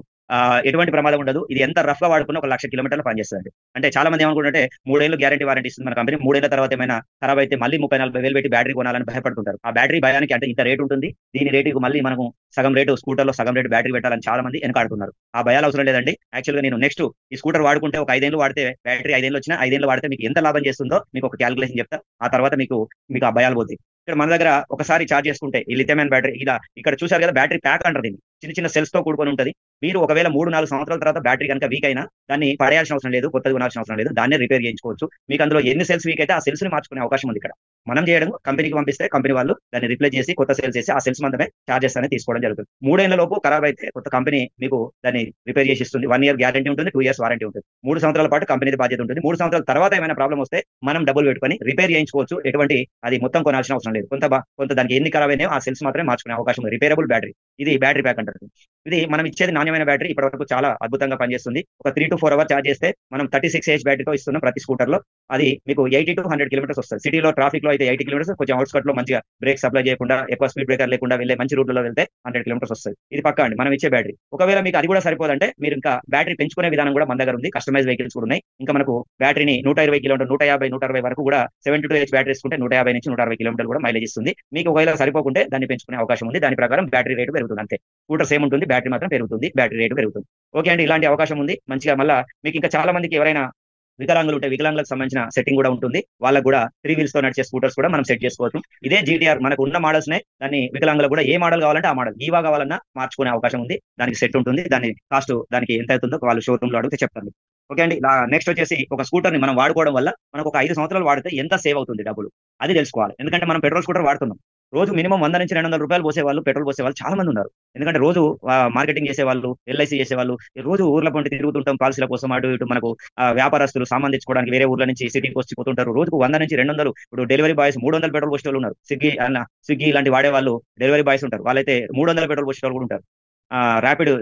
ఎటువంటి ప్రమాదం ఉండదు. ఇది ఎంత రఫ్ గా వాడుకున్నా 1,00,000 కిలోమీటర్లు పనిచేస్తుంది. అంటే చాలా మంది ఏమనుకుంటే 3 ఏళ్ళు గ్యారంటీ వారంటీ ఇస్తుంది మన కంపెనీ. 3 ఏళ్ల తర్వాత ఏమైనా ఖరాబ్ అయితే మళ్ళీ 30-40 వేలు పెట్టి బ్యాటరీ కొనాలని భయపడుతుంటారు. ఆ బ్యాటరీ భయానికి అంటే ఇంత రేటు ఉంటుంది, దీని రేటుకు మళ్ళీ మనము సగం రేటు స్కూటర్లో సగం రేటు బ్యాటరీ పెట్టాలని చాలా మంది వెనకాడుతున్నారు. ఆ భయాలు అవసరం లేదండి. యాక్చువల్గా నేను నెక్స్ట్ ఈ స్కూటర్ వాడుకుంటే ఒక 5 ఏళ్ళు వాడితే బ్యాటరీ 5 ఏళ్ళు వచ్చినా 5 ఏళ్ళు వాడితే మీకు ఎంత లాభం చేస్తుందో మీకు ఒక క్యాలిక్యులేషన్ చెప్తా. ఆ తర్వాత మీకు ఆ భయాలు పోతాయి. ఇక్కడ మన దగ్గర ఒకసారి ఛార్జ్ చేసుకుంటే ఈ లిథియం అయాన్ బ్యాటరీ ఇక్కడ చూసారు కదా, బ్యాటరీ ప్యాక్ అంటారు దీన్ని. చిన్న చిన్న సెల్స్ తో కూడుకొని ఉంటుంది. మీరు ఒకవేళ 3-4 సంవత్సరాల తర్వాత బ్యాటరీ కనుక వీక్ అయినా దాన్ని పడేయాల్సిన అవసరం లేదు, కొత్తది కొనాల్సిన అవసరం లేదు. దాన్నే రిపేర్ చేయించుకోవచ్చు. మీకు అందులో ఎన్ని సెల్స్ వీక్ అయితే ఆ సెల్స్ ని మార్చుకునే అవకాశం ఉంది. ఇక్కడ మనం చేయడం, కంపెనీకి పంపిస్తే కంపెనీ వాళ్ళు దాన్ని రిప్లేస్ చేసి కొత్త సెల్స్ చేసి ఆ సెల్స్ మాత్రమే చార్జెస్ అనేది తీసుకోవడం జరుగుతుంది. 3 ఏళ్ల లోపు ఖరాబ్ అయితే కొత్త కంపెనీ మీకు దాన్ని రిపేర్ చేసి ఇస్తుంది. 1 ఇయర్ గ్యారంటీ ఉంటుంది, 2 ఇయర్స్ వారంటీ ఉంటుంది. 3 సంవత్సరాల పాటు కంపెనీ బాధ్యత ఉంటుంది. 3 సంవత్సరాల తర్వాత ఏమైనా ప్రాబ్లం వస్తే మనం డబ్బులు పెట్టుకొని రిపేర్ చేయించుకోవచ్చు. ఎటువంటి అది మొత్తం కొనాల్సిన అవసరం లేదు. కొంత దానికి ఎన్ని ఖరాబ్ అయినాయో ఆ సెల్స్ మాత్రమే మార్చుకునే అవకాశం ఉంది. Repairable battery. ఇది బ్యాటరీ ప్యాక్ అంటారు. ఇది మనం ఇచ్చేది నాణ్యమైన బ్యాటరీ. ఇప్పటివరకు చాలా అద్భుతంగా పనిచేస్తుంది. ఒక 3 to 4 అవర్స్ ఛార్జ్ చేస్తే మనం 36Ah బ్యాటరీతో ఇస్తున్నాం ప్రతి స్కూటర్ లో. అది మీకు 80 to 100 కిలోమీటర్స్ వస్తుంది. సిటీలో ట్రాఫిక్ లో అయితే 80 కిలోమీటర్స్, కొంచెం అవుట్స్కట్ లో మంచిగా బ్రేక్ సప్లై చేయకుండా ఎక్కువ స్పీడ్ బ్రేకర్ లేకుండా వెళ్ళే మంచి రూట్లో వెళ్తే 100 కిలోమీటర్స్ వస్తుంది. ఇది పక్కా అండి మనం ఇచ్చే బ్యాటరీ. ఒకవేళ మీకు అది కూడా సరిపోదంటే మీరు ఇంకా బ్యాటరీ పెంచుకునే విధానం కూడా మన దగ్గర ఉంది. కస్టమైజ్ వెహికల్స్ కూడా ఉన్నాయి. ఇంకా మనకు బ్యాటరీని 120 కిలోమీటర్, 150, 160 వరకు కూడా 72H బ్యాటరీ ఇస్తుంటే 150 నుంచి 160 కిలోమీటర్లు కూడా మైలేజ్ ఇస్తుంది. మీకు ఒకవేళ సరిపోకుంటే దాన్ని పెంచుకునే అవకాశం ఉంది. దాని ప్రకారం బ్యాటరీ రేటు పెరుగుతుంది. అంతే, స్కూటర్ సేమ్ ఉంటుంది, బ్యాటరీ మాత్రం పెరుగుతుంది, బ్యాటరీ రేటు పెరుగుతుంది. ఓకే అండి, ఇలాంటి అవకాశం ఉంది మంచిగా. మళ్ళీ మీకు ఇంకా చాలా మందికి ఎవరైనా వికలాంగులు ఉంటే వికలాంగులకు సంబంధించిన సెట్టింగ్ కూడా ఉంటుంది. వాళ్ళకు కూడా 3 వీల్స్ తో నడిచే స్కూటర్స్ కూడా మనం సెట్ చేసుకోవచ్చు. ఇదే జీటీఆర్ మనకు ఉన్న మోడల్స్ నే దాన్ని వికలాంగులకు కూడా ఏ మోడల్ కావాలంటే ఆ మోడల్, ఈవా కావాలన్నా మార్చుకునే అవకాశం ఉంది. దానికి సెట్ ఉంటుంది. దాని కాస్ట్ దానికి ఎంత అవుతుందో వాళ్ళు షోరూమ్ లో అడిగితే చెప్తాను. ఓకే అండి, నెక్స్ట్ వచ్చేసి ఒక స్కూటర్ ని మనం వాడుకోవడం వల్ల మనకు ఒక 5 సంవత్సరాలు వాడితే ఎంత సేవ్ అవుతుంది డబ్బులు అది తెలుసుకోవాలి. ఎందుకంటే మనం పెట్రోల్ స్కూటర్ వాడుతున్నాం. రోజు మినిమం 100-200 రూపాయలు పోసేవాళ్ళు, పెట్రోల్ పోసేవాళ్ళు చాలా మంది ఉన్నారు. ఎందుకంటే రోజు మార్కెటింగ్ చేసేవాళ్ళు, ఎల్ఐసి చేసేవాళ్ళు, రోజు ఊర్ల పొంటి తిరుగుతుంటాం పాలసీల కోసం అటు ఇటు మనకు వ్యాపారస్తులు సామాన్ తెచ్చుకోవడానికి వేరే ఊర్ల నుంచి సిటీకి వచ్చి పోతుంటారు. రోజుకు 100-200 ఇప్పుడు డెలివరీ బాయ్స్ 300 పెట్రోల్ పోసేవాళ్ళు ఉన్నారు. స్విగ్గీ ఇలాంటి వాడేవాళ్ళు డెలివరీ బాయ్స్ ఉంటారు. వాళ్ళైతే 300 పెట్రోల్ పోసేవాళ్ళు కూడా ఉంటారు. ర్యాపిడ్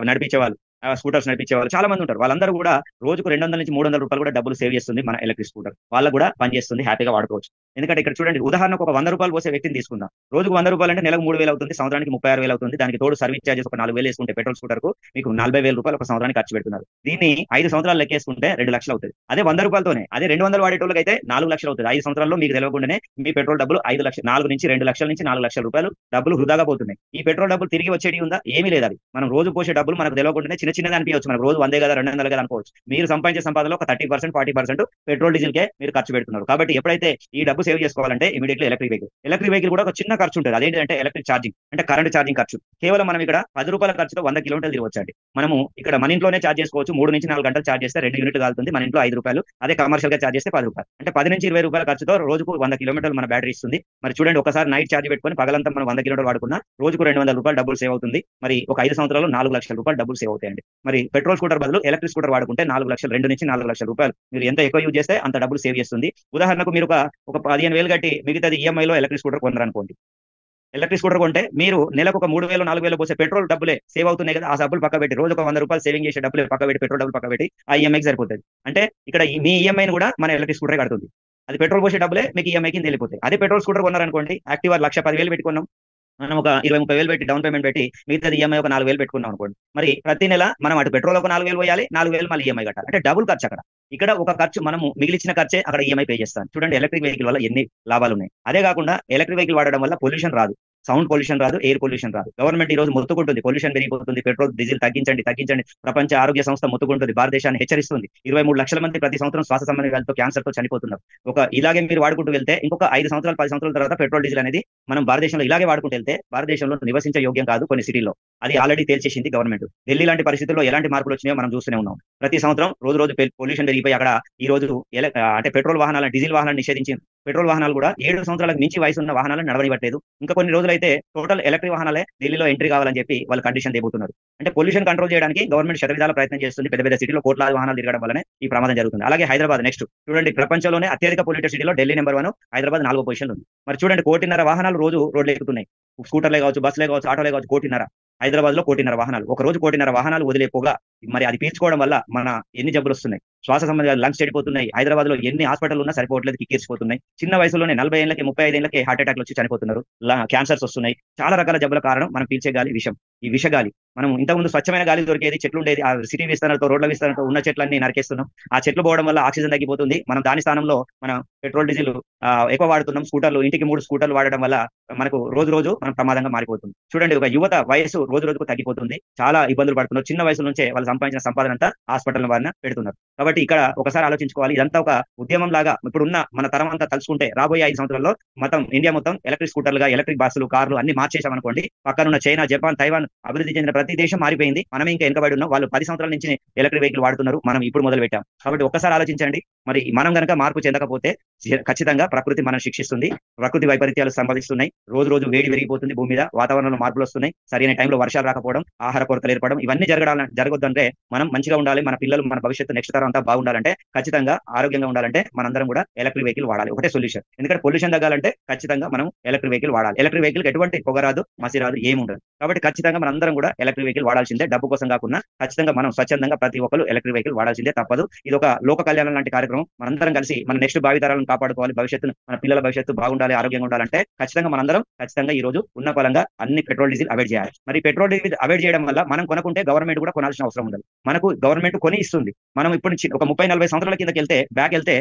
నడిపించేవాళ్ళు, స్కూటర్స్ నడిపించేవాళ్ళు చాలా మంది ఉంటారు. వాళ్ళందరూ కూడా రోజుకు 200-300 రూపాయలు కూడా డబ్బులు సేవ్ చేస్తుంది మన ఎలక్ట్రిక్ స్కూటర్. వాళ్ళకు కూడా పనిచేస్తుంది, హ్యాపీగా వాడుకోవచ్చు. ఎందుకంటే ఇక్కడ చూడండి, ఉదాహరణకు ఒక 100 రూపాయలు పోసే వ్యక్తిని తీసుకుందాం. రోజుకు 100 రూపాయలు అంటే నెలకు 3000 అవుతుంది, సంవత్సరానికి 36,000 అవుతుంది. దానికి తోడు సర్వీస్ చార్జెస్ ఒక 4000 వేసుకుంటే పెట్రోల్ స్కూటర్ కు మీకు 40,000 రూపాయలు ఒక సంవత్సరానికి ఖర్చు పెడుతున్నారు. దీన్ని 5 సంవత్సరాలు లెక్కేసుకుంటే 2 లక్షలు అవుతుంది. అదే 100 రూపాయలతోనే అదే 200 వాడేటోళ్ళకి అయితే 4 లక్షలు అవుతుంది. 5 సంవత్సరాల్లో మీకు తెలియకుండానే మీ పెట్రోల్ డబ్బులు 5 లక్షలు, 2 లక్షల నుంచి 4 లక్షల రూపాయలు డబ్బులు వృధాగా పోతున్నాయి. ఈ పెట్రోల్ డబ్బులు తిరిగి వచ్చేది ఉందా? ఏమీ లేదు. అది మనం రోజు పోసే డబ్బులు మనకు తెలియకుండానే చిన్న చిన్నగా అనిపించవచ్చు. మనకు రోజు 100 కదా 200 కదా అనుకోవచ్చు. మీరు సంపాదించే సంపాదనలో ఒక 30%, 40% పెట్రోల్ డీజిల్ కే మీరు ఖర్చు పెడుతున్నారు. కాబట్టి ఎప్పుడైతే ఈ డబ్బు సేవ్ చేసుకోవాలంటే ఇమీడియట్లీ ఎలక్ట్రిక్ వెహికల్ కూడా ఒక చిన్న ఖర్చు ఉంటుంది. అదేంటంటే ఎలక్ట్రిక్ ఛార్జింగ్, అంటే కరెంట్ ఛార్జింగ్ ఖర్చు. కేవలం మనం ఇక్కడ 10 రూపాయల ఖర్చుతో 100 కిలోమీటర్లు తిరగొచ్చండి. మనము ఇక్కడ మన ఇంట్లోనే ఛార్జ్ చేసుకోవచ్చు. 3-4 గంటలు ఛార్జ్ చేస్తే 2 యూనిట్ కాలుతుంది. మన ఇంట్లో 5 రూపాయలు. అదే కమర్షియల్ గా ఛార్జ్ చేస్తే 10 రూపాయలు. అంటే 10-20 రూపాయల ఖర్చుతో రోజుకు 100 కిలోమీటర్లు మన బ్యాటరీ ఇస్తుంది. మరి చూడండి, ఒకసారి నైట్ ఛార్జ్ పెట్టుకొని పగలంతా మనం 100 కిలోమీటర్లు వాడుకున్నా రోజుకు 200 రూపాయలు డబ్బులు సేవ్ అవుతుంది. మరి ఒక 5 సంవత్సరాలు 4 లక్షల రూపాయలు డబ్బులు సేవ్ అవుతాయండి. మరి పెట్రోల్ స్కూటర్ బదులు ఎలక్ట్రిక్ స్కూటర్ వాడుకుంటే 4 లక్షలు, 2-4 లక్షల రూపాయలు మీరు ఎంత ఎక్కువ యూజ్ చేస్తే అంత డబ్బులు సేవ్ చేస్తుంది. ఉదాహరణకు మీరు ఒక 15,000 కట్టి మిగతాది ఈఎంఐలో ఎలక్ట్రిక్ స్కూటర్ కొన్నారనుకోండి. ఎలక్ట్రిక్ స్కూటర్ కొంటే మీరు నెలకు ఒక 3,000-4,000 పోసే పెట్రోల్ డబ్బులే సేవ్ అవుతున్నాయి కదా. ఆ డబ్బులు పక్క పెట్టి రోజు ఒక 100 రూపాయలు సేవింగ్ చేసే డబ్బులు పక్క పెట్టి పెట్రోల్ డబ్బులు పక్క పెట్టి ఆ ఈఎంఐకి సరిపోతుంది. అంటే ఇక్కడ మీ ఈఎంఐని కూడా మన ఎలక్ట్రిక్ స్కూటర్ కడుతుంది. అది పెట్రోల్ పోసే డబ్బులే మీకు ఈఎంఐ కింద వెళ్ళిపోతాయి. అదే పెట్రోల్ స్కూటర్ కొన్నారనుకోండి, యాక్టివా 1,10,000 పెట్టుకున్నాం, మనం ఒక 20-30 వేలు పెట్టి డౌన్ పేమెంట్ పెట్టి మిగతాది ఈఎంఐ ఒక 4,000 పెట్టుకున్నాం అనుకోండి. మరి ప్రతి నెల మనం అటు పెట్రోల్ ఒక 4,000 పోయాలి, 4,000 మళ్ళీ ఈఎంఐ కట్టాలి. అంటే డబుల్ ఖర్చు అక్కడ. ఇక్కడ ఒక ఖర్చు మనము మిగిలిచిన ఖర్చే అక్కడ ఈఎంఐ పే చేస్తాను. చూడండి, ఎలక్ట్రిక్ వెహికల్ వల్ల ఎన్ని లాభాలు ఉన్నాయి. అదే కాకుండా ఎలక్ట్రిక్ వెహికల్ వాడడం వల్ల పొల్యూషన్ రాదు, సౌండ్ పొల్యూషన్ రాదు, ఎయిర్ పొల్యూషన్ రాదు. గవర్నమెంట్ ఈ రోజు మొత్తుకుంటుంది, పొల్యూషన్ పెరిగిపోతుంది, పెట్రోల్ డీజిల్ తగ్గించండి తగ్గించండి. ప్రపంచ ఆరోగ్య సంస్థ మొత్తుకుంటుంది, భారతదేశాన్ని హెచ్చరిస్తుంది. 23 లక్షల మంది ప్రతి సంవత్సరం శ్వాస సంబంధ వ్యాధులతో క్యాన్సర్ తో చనిపోతున్నారు. ఇలాగే మీరు వాడుకుంటూ వెళ్తే ఇంకొక 5 సంవత్సరాలు 10 సంవత్సరాల తర్వాత పెట్రోల్ డీజిల్ అనేది మనం భారతదేశంలో ఇలాగే వాడుకుంటూ వెళ్తే భారతదేశంలో నివసించే యోగ్యం కాదు కొన్ని సిటీల్లో. అది ఆల్రెడీ తేల్చేసింది గవర్నమెంట్. ఢిల్లీ లాంటి పరిస్థితుల్లో ఎలాంటి మార్పులు వచ్చినాయో మనం చూస్తూనే ఉన్నాం. ప్రతి సంవత్సరం రోజు రోజు పొల్యూషన్ పెరిగిపోయి అక్కడ ఈ రోజు అంటే పెట్రోల్ వాహనాలను, డీజిల్ వాహనాలను నిషేధించింది. పెట్రోల్ వాహనాలు కూడా 7 సంవత్సరాలకు మించి వయసు ఉన్న వాహనాలను నడవనివ్వట్లేదు. ఇంకా కొన్ని రోజులైతే టోటల్ ఎలక్ట్రిక్ వాహనాలే ఢిల్లీలో ఎంట్రీ కావాలని చెప్పి వాళ్ళు కండిషన్ చేయబోతున్నారు. అంటే పొల్యూషన్ కంట్రోల్ చేయడానికి గవర్నమెంట్ శతవిధాల ప్రయత్నం చేస్తుంది. పెద్ద పెద్ద సిటీలో కోట్లాది వాహనాలు తిరగడం వల్లనే ఈ ప్రమాదం జరుగుతుంది. అలాగే హైదరాబాద్ నెక్స్ట్ చూడండి, ప్రపంచంలోనే అత్యధిక పొల్యూటెడ్ సిటీలో ఢిల్లీ నెంబర్ 1, హైదరాబాద్ 4వ పొజిషన్ ఉంది. మరి చూడండి, 1,500,000 వాహనాలు రోజు రోడ్లు ఎక్కుతున్నాయి. స్కూటర్లే కావచ్చు, బస్సులే కావచ్చు, ఆటోలే కావచ్చు. 1,500,000 హైదరాబాద్ లో 1,500,000 వాహనాలు, ఒక రోజు 1,500,000 వాహనాలు వదిలే పొగ మరి అది పీల్చుకోవడం వల్ల మన ఎన్ని జబ్బులు వస్తున్నాయి. శ్వాస సంబంధించిన లంగ్స్ చెడిపోతున్నాయి. హైదరాబాద్ లో ఎన్ని హాస్పిటల్ ఉన్నా సరిపోవట్లేదు, కిక్కిరిసిపోతున్నాయి. చిన్న వయసులోనే 40 ఏళ్ళకి 35 ఏళ్ళకి హార్ట్ అటాక్లు వచ్చి చనిపోతున్నారు. క్యాన్సర్స్ వస్తున్నాయి. చాలా రకాల జబ్బుల కారణం మనం పీల్చే గాలి విషం. ఈ విషగాలి మనం ఇంతకుముందు స్వచ్ఛమైన గాలి దొరికేది, చెట్లు ఉండేది. ఆ సిటీ విస్తరణతో, రోడ్ల విస్తరణతో ఉన్న చెట్లన్నీ నరికేస్తున్నాం. ఆ చెట్లు పోవడం వల్ల ఆక్సిజన్ తగ్గిపోతుంది. మనం దాని స్థానంలో మనం పెట్రోల్ డీజిల్ ఎక్కువ వాడుతున్నాం. స్కూటర్లు, ఇంటికి 3 స్కూటర్లు వాడడం వల్ల మనకు రోజు రోజు మనం ప్రమాదంగా మారిపోతుంది. చూడండి, ఒక యువత వయసు రోజు రోజుకు తగ్గిపోతుంది. చాలా ఇబ్బందులు పడుతున్నారు. చిన్న వయసు నుంచే వాళ్ళు సంపాదించిన సంపాదన అంతా హాస్పిటల్ వారిన పెడుతున్నారు. కాబట్టి ఇక్కడ ఒకసారి ఆలోచించుకోవాలి. ఇదంతా ఒక ఉద్యమం లాగా ఇప్పుడున్న మన తరం అంతా తలుచుకుంటే రాబోయే 5 సంవత్సరాల్లో మొత్తం ఇండియా మొత్తం ఎలక్ట్రిక్ స్కూటర్లుగా, ఎలక్ట్రిక్ బస్సులు, కార్లు అన్ని మార్చేసామనుకోండి, పక్కనున్న చైనా, జపాన్, తైవాన్ అభివృద్ధి చెందిన ప్రతి దేశం మారిపోయింది. మనం ఇంకా వెనకబడి ఉన్నాం. వాళ్ళు 10 సంవత్సరాల నుంచి ఎలక్ట్రిక్ వెహికల్ వాడుతున్నారు, మనం ఇప్పుడు మొదలు పెట్టాం. కాబట్టి ఒక్కసారి ఆలోచించండి. మరి మనం గనక మార్పు చెందకపోతే ఖచ్చితంగా ప్రకృతి మనం శిక్షిస్తుంది. ప్రకృతి వైపరీత్యాలు సంభవిస్తున్నాయి. రోజు రోజు వేడి పెరిగిపోతుంది, భూమి మీద వాతావరణంలో మార్పులు వస్తున్నాయి. సరైన టైంలో వర్షాలు రాకపోవడం, ఆహార కొరతలు ఏర్పడడం, ఇవన్నీ జరగొద్దంటే మనం మంచిగా ఉండాలి. మన పిల్లలు, మన భవిష్యత్తు నెక్స్ట్ తరం అంతా బాగుండాలంటే, ఖచ్చితంగా ఆరోగ్యంగా ఉండాలంటే మనందరం కూడా ఎలక్ట్రిక్ వెహికల్ వాడాలి. ఒకటే సొల్యూషన్. ఎందుకంటే పొల్యూషన్ తగ్గాలంటే ఖచ్చితంగా మనం ఎలక్ట్రిక్ వెహికల్ వాడాలి. ఎలక్ట్రిక్ వెహికల్ ఎటువంటి పొగ రాదు, మసి రాదు, ఏముండదు. కాబట్టి ఖచ్చితంగా మనందరం కూడా ఎలక్ట్రిక్ వెహికల్ వాడాల్సిందే. డబ్బు కోసం కాకుండా ఖచ్చితంగా మనం స్వచ్ఛందంగా ప్రతి ఒక్కరు ఎలక్ట్రిక్ వెహికల్ వాడాల్సిందే, తప్పదు. ఇది ఒక లోక కళ్యాణం లాంటి కార్యక్రమం. మనందరం కలిసి మన నెక్స్ట్ భావితరాలను కాపాడుకోవాలి. భవిష్యత్తును, మన పిల్లల భవిష్యత్తు బాగుండాలి, ఆరోగ్యంగా ఉండాలంటే ఖచ్చితంగా మనందరం ఈ రోజు ఉన్న పరంగా అన్ని పెట్రోల్ డీజిల్ అవాయిడ్ చేయాలి. మరి పెట్రోల్ డీజిల్ అవాయిడ్ చేయడం వల్ల మనం కొనుక్కుంటే గవర్నమెంట్ కూడా కొనాల్సిన అవసరం ఉండదు. మనకు గవర్నమెంట్ కొని ఇస్తుంది. మనం ఇప్పుడు ఒక 30-40 సంవత్సరాల కిందకి వెళ్తే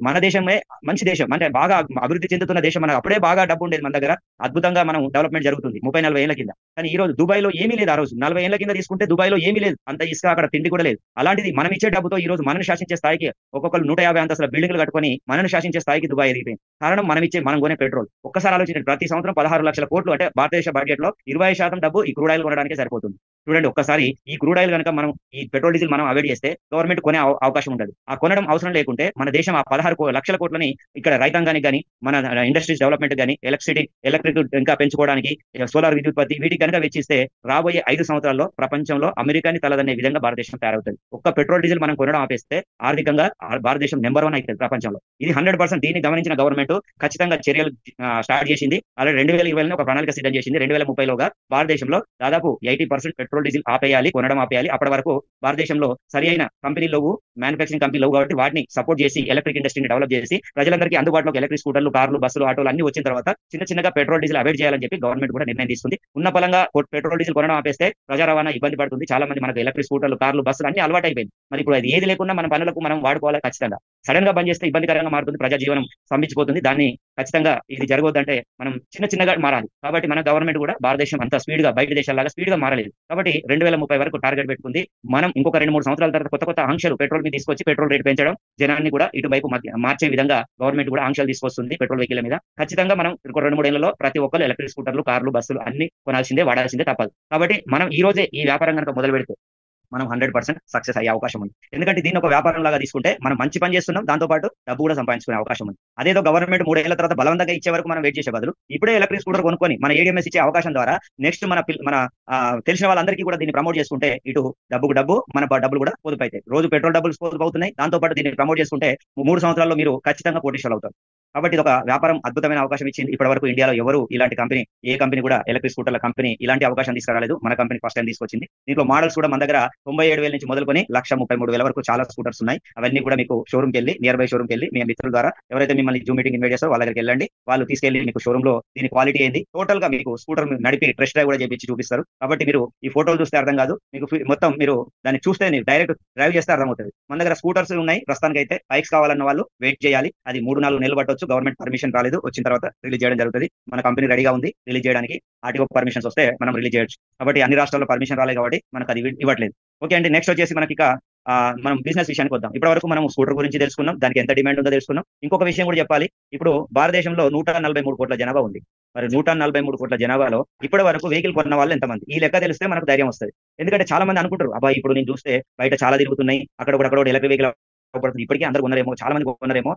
మన దేశమే మంచి దేశం, అంటే బాగా అభివృద్ధి చెందుతున్న దేశం. మనకు అప్పుడే బాగా డబ్బు ఉండేది మన దగ్గర, అద్భుతంగా మనం డెవలప్మెంట్ జరుగుతుంది 30-40 ఏళ్ల కింద. కానీ ఈ రోజు దుబాయ్ లో ఏమీ లేదు. ఆ రోజు 40 ఏళ్ల కింద తీసుకుంటే దుబాయ్ లో ఏమీ లేదు, అంత ఇసుక, అక్కడ తిండి కూడా లేదు. అలాంటిది మనం ఇచ్చే డబ్బుతో ఈ రోజు మనల్ని శాసించే స్థాయికి ఒక్కొక్కరు 150 అంతస్తుల బిల్డింగ్లు కట్టుకొని మనల్ని శాసించే స్థాయికి దుబాయ్ ఎదిగిపోయింది. కారణం మనం కొనే పెట్రోల్. ఒక్కసారి ఆలోచించండి, ప్రతి సంవత్సరం 16 లక్షల కోట్లు, అంటే భారతదేశ బడ్జెట్ లో 20% డబ్బు ఈ క్రూడ్ ఆయిల్ కొనడానికి సరిపోతుంది. చూడండి, ఒక్కసారి ఈ క్రూడ్ ఆయిల్ కనుక మనం ఈ పెట్రోల్ డీజిల్ మనం అవాయిడ్ చేస్తే గవర్నమెంట్ కొనే అవకాశం ఉండదు. ఆ కొనడం అవసరం లేకుంటే మన దేశం 16 లక్షల కోట్లని ఇక్కడ రైతాంగానికి కానీ మన ఇండస్ట్రీస్ డెవలప్మెంట్ కానీ ఎలక్ట్రిక్ ఇంకా పెంచుకోవడానికి సోలార్ విద్యుత్పత్తి వీటికి కనుక వెచ్చిస్తే రాబోయే 5 సంవత్సరాల్లో ప్రపంచంలో అమెరికాని తలదన్నే విధంగా భారతదేశం తయారవుతుంది. ఒక్క పెట్రోల్ డీజిల్ మనం కొనడం ఆపేస్తే ఆర్థికంగా భారతదేశం నెంబర్ 1 అవుతుంది ప్రపంచంలో. ఇది 100%. దీన్ని గమనించిన గవర్నమెంట్ ఖచ్చితంగా చర్యలు స్టార్ట్ చేసింది. అలాగే 2020 ఒక ప్రణాళిక సిద్ధం చేసింది. 2030లోగా భారతదేశంలో దాదాపు 80% పెట్రోల్ డీజిల్ ఆపేయాలి, కొనడం ఆపేయాలి. అప్పటి వరకు భారతదేశంలో సరి అయిన కంపెనీలు, మ్యానుఫాక్చరింగ్ కంపెనీలు కాబట్టి వాటిని సపోర్ట్ చేసి ఎలక్ట్రిక్ ఇండస్ట్రీని డెవలప్ చేసి ప్రజలందరికీ అందుబాటులోకి ఎలక్ట్రిక్ స్కూటర్లు, కార్లు, బస్సులు, ఆటోలు అన్ని వచ్చిన తర్వాత చిన్నగా పెట్రోల్ డీజిల్ అవాయిడ్ చేయాలని చెప్పి గవర్నమెంట్ కూడా నిర్ణయం తీసుకుంది. ఉన్న పలంగా పెట్రోల్ డీజిల్ కొనడం ఆపేస్తే ప్రజా రవాణా ఇబ్బంది పడుతుంది. చాలా మంది మనకు ఎలక్ట్రిక్ స్కూటర్లు, కార్లు, బస్సులు అన్ని అలవాటు అయిపోయింది. మరి ఇప్పుడు అది ఏది లేకుండా మన పనులకు మనం వాడుకోవాలి ఖచ్చితంగా. సడన్ గా బంద్ చేస్తే ఇబ్బందికరంగా మారుతుంది, ప్రజా జీవనం స్తంభించిపోతుంది. దాన్ని ఖచ్చితంగా ఇది జరగొద్దంటే మనం చిన్నగా మారాలి. కాబట్టి మన గవర్నమెంట్ కూడా భారతదేశం అంత స్పీడ్ గా బయట దేశాలాగా స్పీడ్ గా మారలేదు. కాబట్టి 2030 వరకు టార్గెట్ పెట్టుకుంది. మనం ఇంకొక 2-3 సంవత్సరాల తర్వాత కొత్త ఆంక్షలు పెట్రోల్ మీద తీసుకొచ్చి పెట్రోల్ రేట్ పెంచడం, జనాన్ని కూడా ఇటువైపు మార్చే విధంగా గవర్నమెంట్ కూడా ఆంక్షలు తీసుకొస్తుంది పెట్రోల్ వెహికల్ మీద. ఖచ్చితంగా మనం ఇంకో 2-3 ఏళ్లలో ప్రతి ఒక్కరు ఎలక్ట్రిక్ స్కూటర్లు, కార్లు, బస్సులు అన్ని కొనాల్సిందే, వాడాల్సిందే, తప్పదు. కాబట్టి మనం ఈ రోజే ఈ వ్యాపారం కనుక మొదలు పెడితే మనం 100% సక్సెస్ అయ్యే అవకాశం ఉంది. ఎందుకంటే దీన్ని ఒక వ్యాపారం లాగా తీసుకుంటే మనం మంచి పని చేస్తున్నాం, దాంతో పాటు డబ్బు కూడా సంపాదించుకునే అవకాశం ఉంది. అదేదో గవర్నమెంట్ 3 ఏళ్ల తర్వాత బలవంతంగా ఇచ్చే వరకు మనం వెయిట్ చేసే బదులు ఇప్పుడే ఎలక్ట్రిక్ స్కూటర్ కొనుక్కొని మన ఏడీఎంఎస్ ఇచ్చే అవకాశం ద్వారా నెక్స్ట్ మన తెలిసిన వాళ్ళందరికీ కూడా దీన్ని ప్రమోట్ చేసుకుంటే ఇటు డబ్బుకు డబ్బు, మన డబ్బులు కూడా పొదుపు అవుతాయి. రోజు పెట్రోల్ డబ్బులు పొదుపు అవుతున్నాయి. దాంతో పాటు దీన్ని ప్రమోట్ చేసుకుంటే 3 సంవత్సరాల్లో మీరు ఖచ్చితంగా కోటీశ్వరులు అవుతారు. కాబట్టి ఇది ఒక వ్యాపారం అద్భుతమైన అవకాశం ఇచ్చింది. ఇప్పటి వరకు ఇండియాలో ఎవరు ఇలాంటి కంపెనీ, ఏ కంపెనీ కూడా ఎలక్ట్రిక్ స్కూటర్ల కంపెనీ ఇలాంటి అవకాశం తీసుకురాలేదు. మన కంపెనీ ఫస్ట్ టైం తీసుకొచ్చింది. దీంట్లో మోడల్స్ కూడా మన దగ్గర 97,000 నుంచి మొదలుకొని 1,33,000 వరకు చాలా స్కూటర్స్ ఉన్నాయి. అవన్నీ కూడా మీకు షోరూమ్కి వెళ్ళి, నియర్ బై షోరూమ్కి వెళ్ళి మీ మిత్రుల ద్వారా ఎవరైతే మిమ్మల్ని జూమ్ మీటింగ్ ఇన్వైట్ చేస్తారో వాళ్ళ దగ్గరికి వెళ్ళండి. వాళ్ళు తీసుకెళ్లి మీకు షోరూమ్ లో దీని క్వాలిటీ ఏంది టోటల్ గా మీకు స్కూటర్ నడిపి టెస్ట్ డ్రైవ్ కూడా చేపించి చూపిస్తారు. కాబట్టి మీరు ఈ ఫోటోలు చూస్తే అర్థం కాదు, మీకు మొత్తం మీరు దాన్ని చూస్తే డైరెక్ట్ డ్రైవ్ చేస్తే అర్థమవుతుంది. మన దగ్గర స్కూటర్స్ ఉన్నాయి ప్రస్తుతానికి అయితే. బైక్స్ కావాలన్న వాళ్ళు వెయిట్ చేయాలి. అది 3-4 నెలలు పట్టొచ్చు. గవర్నమెంట్ పర్మిషన్ రాలేదు, వచ్చిన తర్వాత రిలీజ్ చేయడం జరుగుతుంది. మన కంపెనీ రెడీగా ఉంది రిలీజ్ చేయడానికి. ఆర్టీఓ పర్మిషన్స్ వస్తే మనం రిలీజ్ చేయొచ్చు. కాబట్టి అన్ని రాష్ట్రాల్లో పర్మిషన్ రాలేదు కాబట్టి మనకు అది ఇవ్వట్లేదు. ఓకే అండి, నెక్స్ట్ వచ్చేసి మనకి మనం బిజినెస్ విషయానికి వద్దాం. ఇప్పటి వరకు మనం స్కూటర్ గురించి తెలుసుకున్నాం, దానికి ఎంత డిమాండ్ ఉందో తెలుసుకున్నాం. ఇంకొక విషయం కూడా చెప్పాలి. ఇప్పుడు భారతదేశంలో 143 కోట్ల జనాభా ఉంది. మరి 143 కోట్ల జనాభాలో ఇప్పటి వరకు వెహికల్ కొన్న వాళ్ళు ఎంతమంది? ఈ లెక్క తెలిస్తే మనకు ధైర్యం వస్తుంది. ఎందుకంటే చాలా మంది అనుకుంటారు, అబ్బా ఇప్పుడు నేను చూస్తే బయట చాలా తిరుగుతున్నాయి, అక్కడ ఎలక్ట్రిక్ వెహికల్ ఇప్పటికీ అందరూ కొన్నారేమో, చాలా మంది కొన్నారేమో,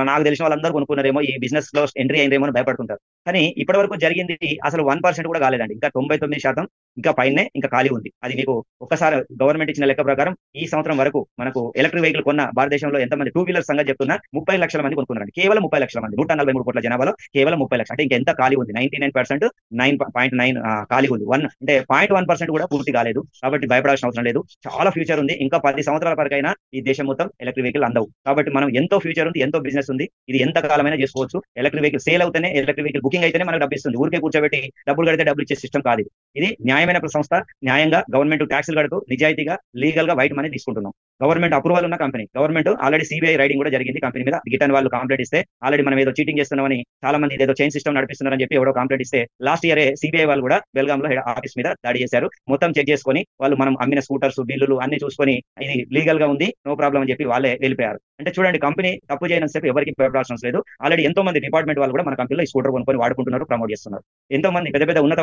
నాకు తెలిసిన వాళ్ళందరూ కొనుక్కున్నారేమో, ఈ బిజినెస్ లో ఎంట్రీ అయిందేమో అని భయపడుతుంటారు. కానీ ఇప్పటి వరకు జరిగింది అసలు 1% కూడా కాలేదండి. ఇంకా 99% ఇంకా పైనే ఇంకా ఖాళీ ఉంది. అది మీకు ఒక్కసారి గవర్నమెంట్ ఇచ్చిన లెక్క ప్రకారం ఈ సంవత్సరం వరకు మనకు ఎలక్ట్రిక్ వెహికల్ కొన్న భారతదేశంలో ఎంతమంది, 2 వీలర్ సంగతి చెప్తున్నా, 30 లక్షల మంది కొనుక్కున్నారు. కేవలం 30 లక్షల మంది. 143 కోట్ల జనాభాలో కేవలం 30 లక్షలు. అంటే ఇంకా ఎంత ఖాళీ ఉంది? 99%, 9.9 ఖాళీ ఉంది. 1 అంటే 0.1% కూడా పూర్తి కాలేదు. కాబట్టి భయపడాల్సిన అవసరం లేదు. చాలా ఫ్యూచర్ ఉంది. ఇంకా 10 సంవత్సరాల వరకైనా ఈ దేశం మొత్తం ఎలక్ట్రిక్ వెహికల్ అందవు. కాబట్టి మనం ఎంతో ఫ్యూచర్ ఉంది, ఎంతో బిజినెస్ ఉంది. ఇది ఎంత కాలమైనా చేసుకోవచ్చు. ఎలక్ట్రిక్ వెహికల్ సేల్ అవుతేనే, ఎలక్ట్రిక్ వెహికల్ బుకింగ్ అయితేనే మనకు డబ్బు ఇస్తుంది. ఊరికే కూర్చోబెట్టి డబ్బులు కడితే డబ్బులు ఇచ్చే సిస్టమ్ కాదు. ఇది న్యాయమైన సంస్థ, న్యాయంగా గవర్నమెంట్ ట్యాక్సులు కడుతూ నిజాయితీగా లీగల్ గా వైట్ మనీ తీసుకుంటున్నాం. గవర్నమెంట్ అప్రూవల్ ఉన్న company. Government already CBI riding కూడా జరిగింది కంపెనీ మీద. గిటన్ వాళ్ళు కంప్లైంట్ ఇస్తే, ఆల్రెడీ మనం ఏదో చీటింగ్ చేస్తున్నామని, చాలా మంది ఏదో చైన్ సిస్టమ్ నడిపిస్తున్నారని చెప్పి ఎవరో కంప్లైంట్ ఇస్తే, లాస్ట్ ఇయర్ సిబిఐ వాళ్ళు కూడా బెల్గాం లో ఆఫీస్ మీద దాడి చేశారు. మొత్తం చెక్ చేసుకొని వాళ్ళు మనం అమ్మిన స్కూటర్స్ బిల్లులు అన్ని చూసుకొని ఇది లీగల్ గా ఉంది, నో ప్రాబ్లం అని చెప్పి వాళ్ళే వెళ్ళిపోయారు. అంటే చూడండి, కంపెనీ తప్పు చేయడం సేపు ఎవరికి భయపడాల్సిన లేదు. ఆల్రెడీ ఎంతో మంది డిపార్ట్మెంట్ వాళ్ళు కూడా మన కంపెనీలో ఈ స్కూటర్ కొనుక్కొని వాడుకుంటున్నారు, ప్రమోట్ చేస్తున్నారు. ఎంతో మంది పెద్ద ఉన్నత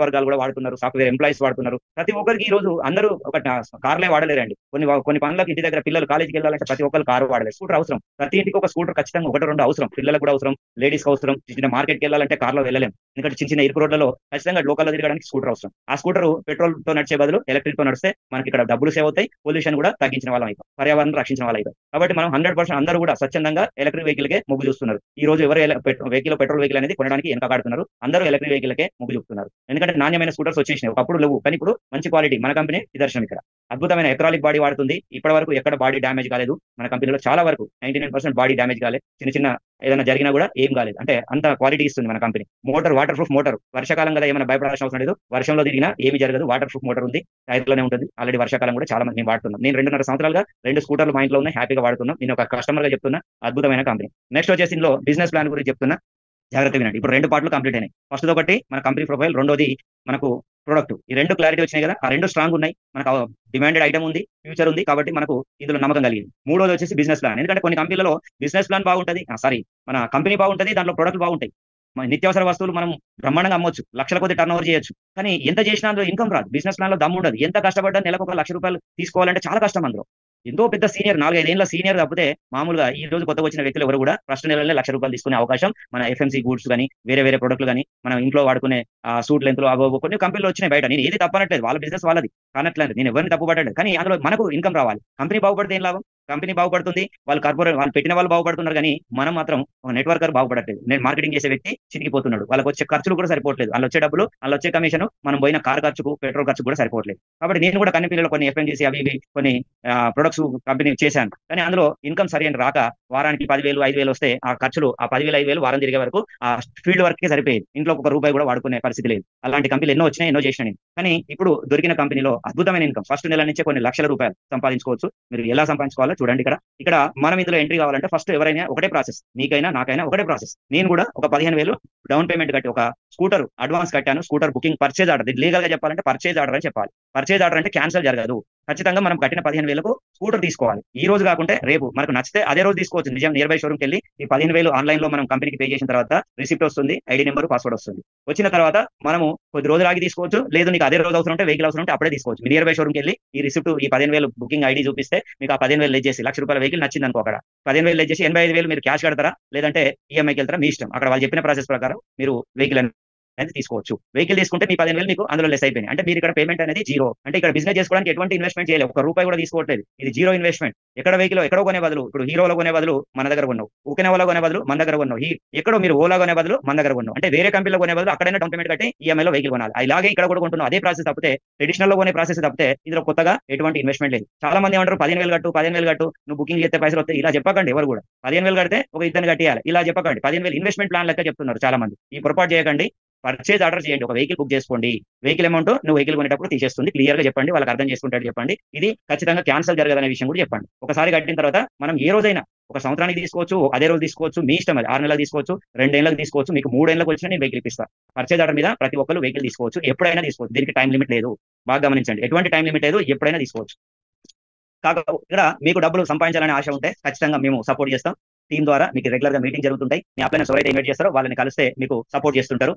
వర్గాలు కూడా వాడుతున్నారు, సాఫ్ట్వేర్ ఎంప్లాయీస్ వాడుతున్నారు. ప్రతి ఒక్కరికి ఈ రోజు అందరూ ఒక కార్లే వాడలేరండి. కొన్ని పనులకు ఇంటి దగ్గర పిల్లలు కాలేజీకి వెళ్ళాలంటే ప్రతి ఒక్కరు కారు వాడలేదు. స్కూటర్ అవసరం. ప్రతి ఇంటికి ఒక స్కూటర్ ఖచ్చితంగా 1-2 అవసరం. పిల్లలకు కూడా అవసరం, లేడీస్ కి అవసరం. చిన్న మార్కెట్కి వెళ్ళాలంటే కార్లో వెళ్ళలేం. ఎందుకంటే చిన్న ఇరుకు రోడ్లలో ఖచ్చితంగా లోకల్లో తిరగడానికి స్కూటర్ అవసరం. ఆ స్కూటర్ పెట్రోల్ తో నడిచే బదులు ఎలక్ట్రిక్ తో నడిస్తే మనకి ఇక్కడ డబ్బులు సేవ్ అవుతాయి, పొల్యూషన్ కూడా తగ్గించిన వాళ్ళం అవుతాం, పర్యావరణం రక్షించిన వాళ్ళు అవుతాం. కాబట్టి మనం 100% అందరూ కూడా స్వచ్ఛందంగా ఎలక్ట్రిక్ వెహికల్ కే మొగ్గు చూస్తున్నారు. ఈ రోజు ఎవరు పెట్రోల్ వెహికల్ అనేది కొనడానికి వెనకాడుతున్నారు. అందరూ ఎలక్ట్రిక్ వెహికల్ కే మొగ్గు చూపుతున్నారు. ఎందుకంటే నాణ్యమైన స్కూటర్స్ వచ్చేసినాయి. ఒకప్పుడు లేవు, కానీ ఇప్పుడు మంచి క్వాలిటీ. మన కంపెనీ నిదర్శనం. ఇక్కడ అద్భుతమైన ఎలక్ట్రానిక్ బాడీ వాడుతుంది. ఇప్పటి వరకు ఎక్కడ బాడీ డ్యామేజ్ కాలేదు. మన కంపెనీలో చాలా వరకు 99% బాడీ డ్యామేజ్ కాలేదు. చిన్న ఏదైనా జరిగినా కూడా ఏం కాలేదు. అంటే అంత క్వాలిటీ ఇస్తుంది మన company. Motor water proof motor. వర్షాకాలం కదా, ఏమైనా భయపడాల్సిన అవసరం లేదు. వర్షంలో తిరిగినా ఏమి జరగదు. వాటర్ ప్రూఫ్ మోటార్ ఉంది, టైర్లోనే ఉంటుంది. ఆల్రెడీ వర్షాకాలం కూడా చాలా మంది నేను వాడుతున్నాం. నేను 2.5 సంవత్సరాలుగా 2 స్కూటర్లు మా ఇంట్లో ఉన్నాయి, హ్యాపీగా వాడుతున్నాం. నేను ఒక కస్టమర్ గా చెప్తున్నా, అద్భుతమైన కంపెనీ. నెక్స్ట్ వచ్చేసి ఇందులో బిజినెస్ ప్లాన్ గురించి చెప్తున్నా, జాగ్రత్త వినండి. ఇప్పుడు 2 పార్ట్లు కంప్లీట్ అయినాయి. ఫస్ట్ ఒకటి మన కంపెనీ ప్రొఫైల్, రెండోది మనకు ప్రొడక్ట్. ఈ 2 క్లారిటీ వచ్చినాయి కదా, ఆ 2 స్ట్రాంగ్ ఉన్నాయి. మనకు డిమాండెడ్ ఐటమ్ ఉంది, ఫ్యూచర్ ఉంది, కాబట్టి మనకు ఇందులో నమ్మకం కలిగింది. మూడోది వచ్చేసి బిజినెస్ ప్లాన్. ఎందుకంటే కొన్ని కంపెనీలలో బిజినెస్ ప్లాన్ బాగుంటుంది, మన కంపెనీ బాగుంటుంది, దాంట్లో ప్రొడక్ట్ బాగుంటాయి. మన నిత్యావసర వస్తువులు మనం బ్రహ్మాండంగా అమ్మొచ్చు, లక్షల కొద్ది టర్న్ ఓవర్ చేయొచ్చు. కానీ ఎంత చేసినా అందులో ఇన్కమ్ రాదు. బిజినెస్ ప్లాన్ లో దమ్ము ఉండదు. ఎంత కష్టపడ్డా నెలకు 1 లక్ష రూపాయలు తీసుకోవాలంటే చాలా కష్టం అందులో. ఎంతో పెద్ద సీనియర్ 4, 5 ఏళ్ల సీనియర్ తప్పితే మామూలుగా ఈ రోజు కొత్తగా వచ్చిన వ్యక్తులు ఎవరు కూడా ఫస్ట్ నెలలోనే ₹1,00,000 తీసుకునే అవకాశం మన ఎఫ్ఎంసీ గూడ్స్ గాని, వేరే వేరే ప్రొడక్ట్‌లు గాని, మనం ఇంట్లో వాడుకునే సూట్ లెంగ్త్‌లు అవో కొన్ని కంపెనీలు వచ్చినాయి బయట. నేను ఏది తప్పనట్లేదు. వాళ్ళ బిజినెస్ వాళ్ళది. కానట్లేదు. నేను ఎవరిని తప్పు పట్టట్లేదు. కానీ అందులో మనకు ఇన్‌కమ్ రావాలి. కంపెనీ బాగుపడితే ఏం లాభం? కంపెనీ బాగుపడుతుంది. వాళ్ళు పెట్టిన వాళ్ళు బాగుపడుతున్నారు గానీ, మనం మాత్రం ఒక నెట్వర్కర్ బాగుపడట్లేదు. నేను మార్కెటింగ్ చేసే వ్యక్తి చితికిపోతున్నాడు. వాళ్ళకొచ్చే ఖర్చులు కూడా సరిపోవట్లేదు. ఆళ్ళొచ్చే డబ్బులు, ఆళ్ళొచ్చే కమిషను, మనం పోయిన కారు ఖర్చుకు, పెట్రోల్ ఖర్చుకు కూడా సరిపోవట్లేదు. కాబట్టి నేను కూడా కంపెనీలో కొన్ని ఎఫ్ఎంజీసీ అవి ఇవి కొన్ని ప్రొడక్ట్స్ కంపెనీ చేశాను. కానీ అందులో ఇన్‌కమ్ సరైన రాక వారానికి 10,000, 5,000 వస్తే ఆ ఖర్చులు ఆ 10,000, 5,000 వారం తిరిగే వరకు ఆ ఫీల్డ్ వర్క్‌కే సరిపోయేది. ఇంట్లో ఒక రూపాయి కూడా వాడుకునే పరిస్థితి లేదు. అలాంటి కంపెనీలు ఎన్నో వచ్చినాయి. ఎన్నో చేసినా నేను. కానీ ఇప్పుడు దొరికిన కంపెనీలో అద్భుతమైన ఇన్‌కమ్. ఫస్ట్ నెల నుంచే కొన్ని లక్షల రూపాయలు సంపాదించుకోవచ్చు. మీరు ఎలా సంపాదించుకోవాలో చూడండి ఇక్కడ. ఇక్కడ మనం ఇందులో ఎంట్రీ కావాలంటే ఫస్ట్ ఎవరైనా ఒకటే ప్రాసెస్. నీకైనా, నాకైనా ఒకటే ప్రాసెస్. నేను కూడా ఒక 15,000 డౌన్ పేమెంట్ కట్టి ఒక స్కూటర్ అడ్వాన్స్ కట్టాను. Scooter booking purchase order. ఇది లీగల్‌గా చెప్పాలంటే పర్చేజ్ ఆర్డర్ అని చెప్పాలి. పర్చేజ్ ఆర్డర్ అంటే క్యాన్సెల్ జరగదు. ఖచ్చితంగా మనం కట్టిన 15,000కు స్కూటర్ తీసుకోవాలి. ఈ రోజు కాకుంటే రేపు మనకు నచ్చితే అదే రోజు తీసుకోవచ్చు. నిజం నియర్ బై షోరూమ్‌కెళ్ళి ఈ 15,000 ఆన్‌లైన్‌లో మనం కంపెనీకి పే చేసిన తర్వాత రిసిప్ట్ వస్తుంది. ఐడీ నంబర్, పాస్వర్డ్ వస్తుంది. వచ్చిన తర్వాత మనము కొద్ది రోజులు ఆగి తీసుకోవచ్చు. లేదు నీకు అదే రోజు అవసరం ఉంటే వెహికల్ అవసరం ఉంటే అప్పుడే తీసుకోవచ్చు. నియర్ బై షోరూమ్‌కెళ్ళి ఈ రిసిప్ట్ ఈ 15,000 బుకింగ్ ఐడీ చూపిస్తే మీకు ఆ 15,000 లెస్ చేసి ₹1,00,000 వెహికల్ నచ్చిందనుకో అక్కడ. 15,000 లెస్ చేసి 85,000 మీరు క్యాష్ కడతారా? లేదంటే ఈఎంఐకి వెళ్తారా? మీ ఇష్టం. అక్కడ వాళ్ళు చెప్పిన ప్రాసెస్ ప్రకారం మీరు వెహికల్ అనేది తీసుకోవచ్చు. వెహికల్ తీసుకుంటే మీ 15,000 మీకు అందులో లెస్ అయిపోయినాయి. అంటే మీరు ఇక్కడ పేమెంట్ అనేది జీరో. అంటే ఇక్కడ బిజినెస్ చేసుకోవడానికి ఎటువంటి ఇన్వెస్ట్‌మెంట్ చేయలేదు. ఒక్క రూపాయి కూడా తీసుకోవట్లేదు. ఇది జీరో ఇన్వెస్ట్‌మెంట్. ఎక్కడ వెహికల్ ఎక్కడో కొనే బదులు ఇప్పుడు హీరోలో కొనే బదులు మన దగ్గర కొన్నావు. ఓకెనోవాలో కొనే బదులు మన దగ్గర కొన్నావు. ఎక్కడో మీరు ఓలా కొనే బదులు మన దగ్గర కొన్నావు. అంటే వేరే కంపెనీలో కొనే బదులు అక్కడైనా డౌన్ పేమెంట్ కట్టి ఈఎంఐలో వెహికల్ కొనాలి. ఇలాగే ఇక్కడ కూడా కొంటున్నావు. అదే ప్రాసెస్ తప్పితే ట్రెడిషనల్‌లో కొనే ప్రాసెస్ తప్పితే ఇందులో కొత్తగా ఎటువంటి ఇన్వెస్ట్‌మెంట్ లేదు. చాలా మంది ఏమంటారు 15,000 కట్టు, 15,000 కట్టు. నువ్వు బుకింగ్ చేస్తే పైసలు వస్తాయి. ఇలా చెప్పకండి ఎవరు కూడా. 15,000 కడితే ఒక ఇద్దరిని కట్టియాలి. ఇలా చెప్పకండి. 15,000 ఇన్వెస్ట్‌మెంట్ ప్లాన్ లెక్క చెప్తున్నారు చాలా మంది. ఈ పొరపాటు చేయకండి. పర్చేజ్ ఆర్డర్ చేయండి. ఒక వెహికల్ బుక్ చేసుకోండి. వెహికల్ అమౌంట్ నువ్వు వెహికల్ కొనేటప్పుడు తీసేస్తుంది. క్లియర్‌గా చెప్పండి. వాళ్ళకి అర్థం చేసుకుంటాడు చెప్పండి. ఇది ఖచ్చితంగా క్యాన్సెల్ జరగదనే విషయం కూడా చెప్పండి. ఒకసారి కట్టిన తర్వాత మనం ఏ రోజైనా ఒక సంవత్సరానికి తీసుకోవచ్చు. అదే రోజు తీసుకోవచ్చు. మీ ఇష్టం అది. 6 నెలలకు తీసుకోవచ్చు. 2 ఏళ్లకు తీసుకోవచ్చు. మీకు 3 ఏళ్లకు వచ్చినా నేను వెహికల్ ఇప్పిస్తా. పర్చేజ్ ఆర్డర్ మీద ప్రతి ఒక్కళ్ళు వెహికల్ తీసుకోవచ్చు. ఎప్పుడైనా తీసుకోవచ్చు. దీనికి టైమ్ లిమిట్ లేదు. బాగా గమనించండి. ఎటువంటి టైమ్ లిమిట్ లేదు. ఎప్పుడైనా తీసుకోవచ్చు. ఇక్కడ మీకు డబ్బులు సంపాదించాలనే ఆశ ఉంటే ఖచ్చితంగా మేము సపోర్ట్ చేస్తాం. టీమ్ ద్వారా మీకు రెగ్యులర్‌గా మీటింగ్ జరుగుతుంటాయి. మీ అప్లైనర్స్ ఎవరైతే ఇన్వైట్ చేస్తారో వాళ్ళని కలిస్తే మీకు సపోర్ట్ చేస్తుంటారు.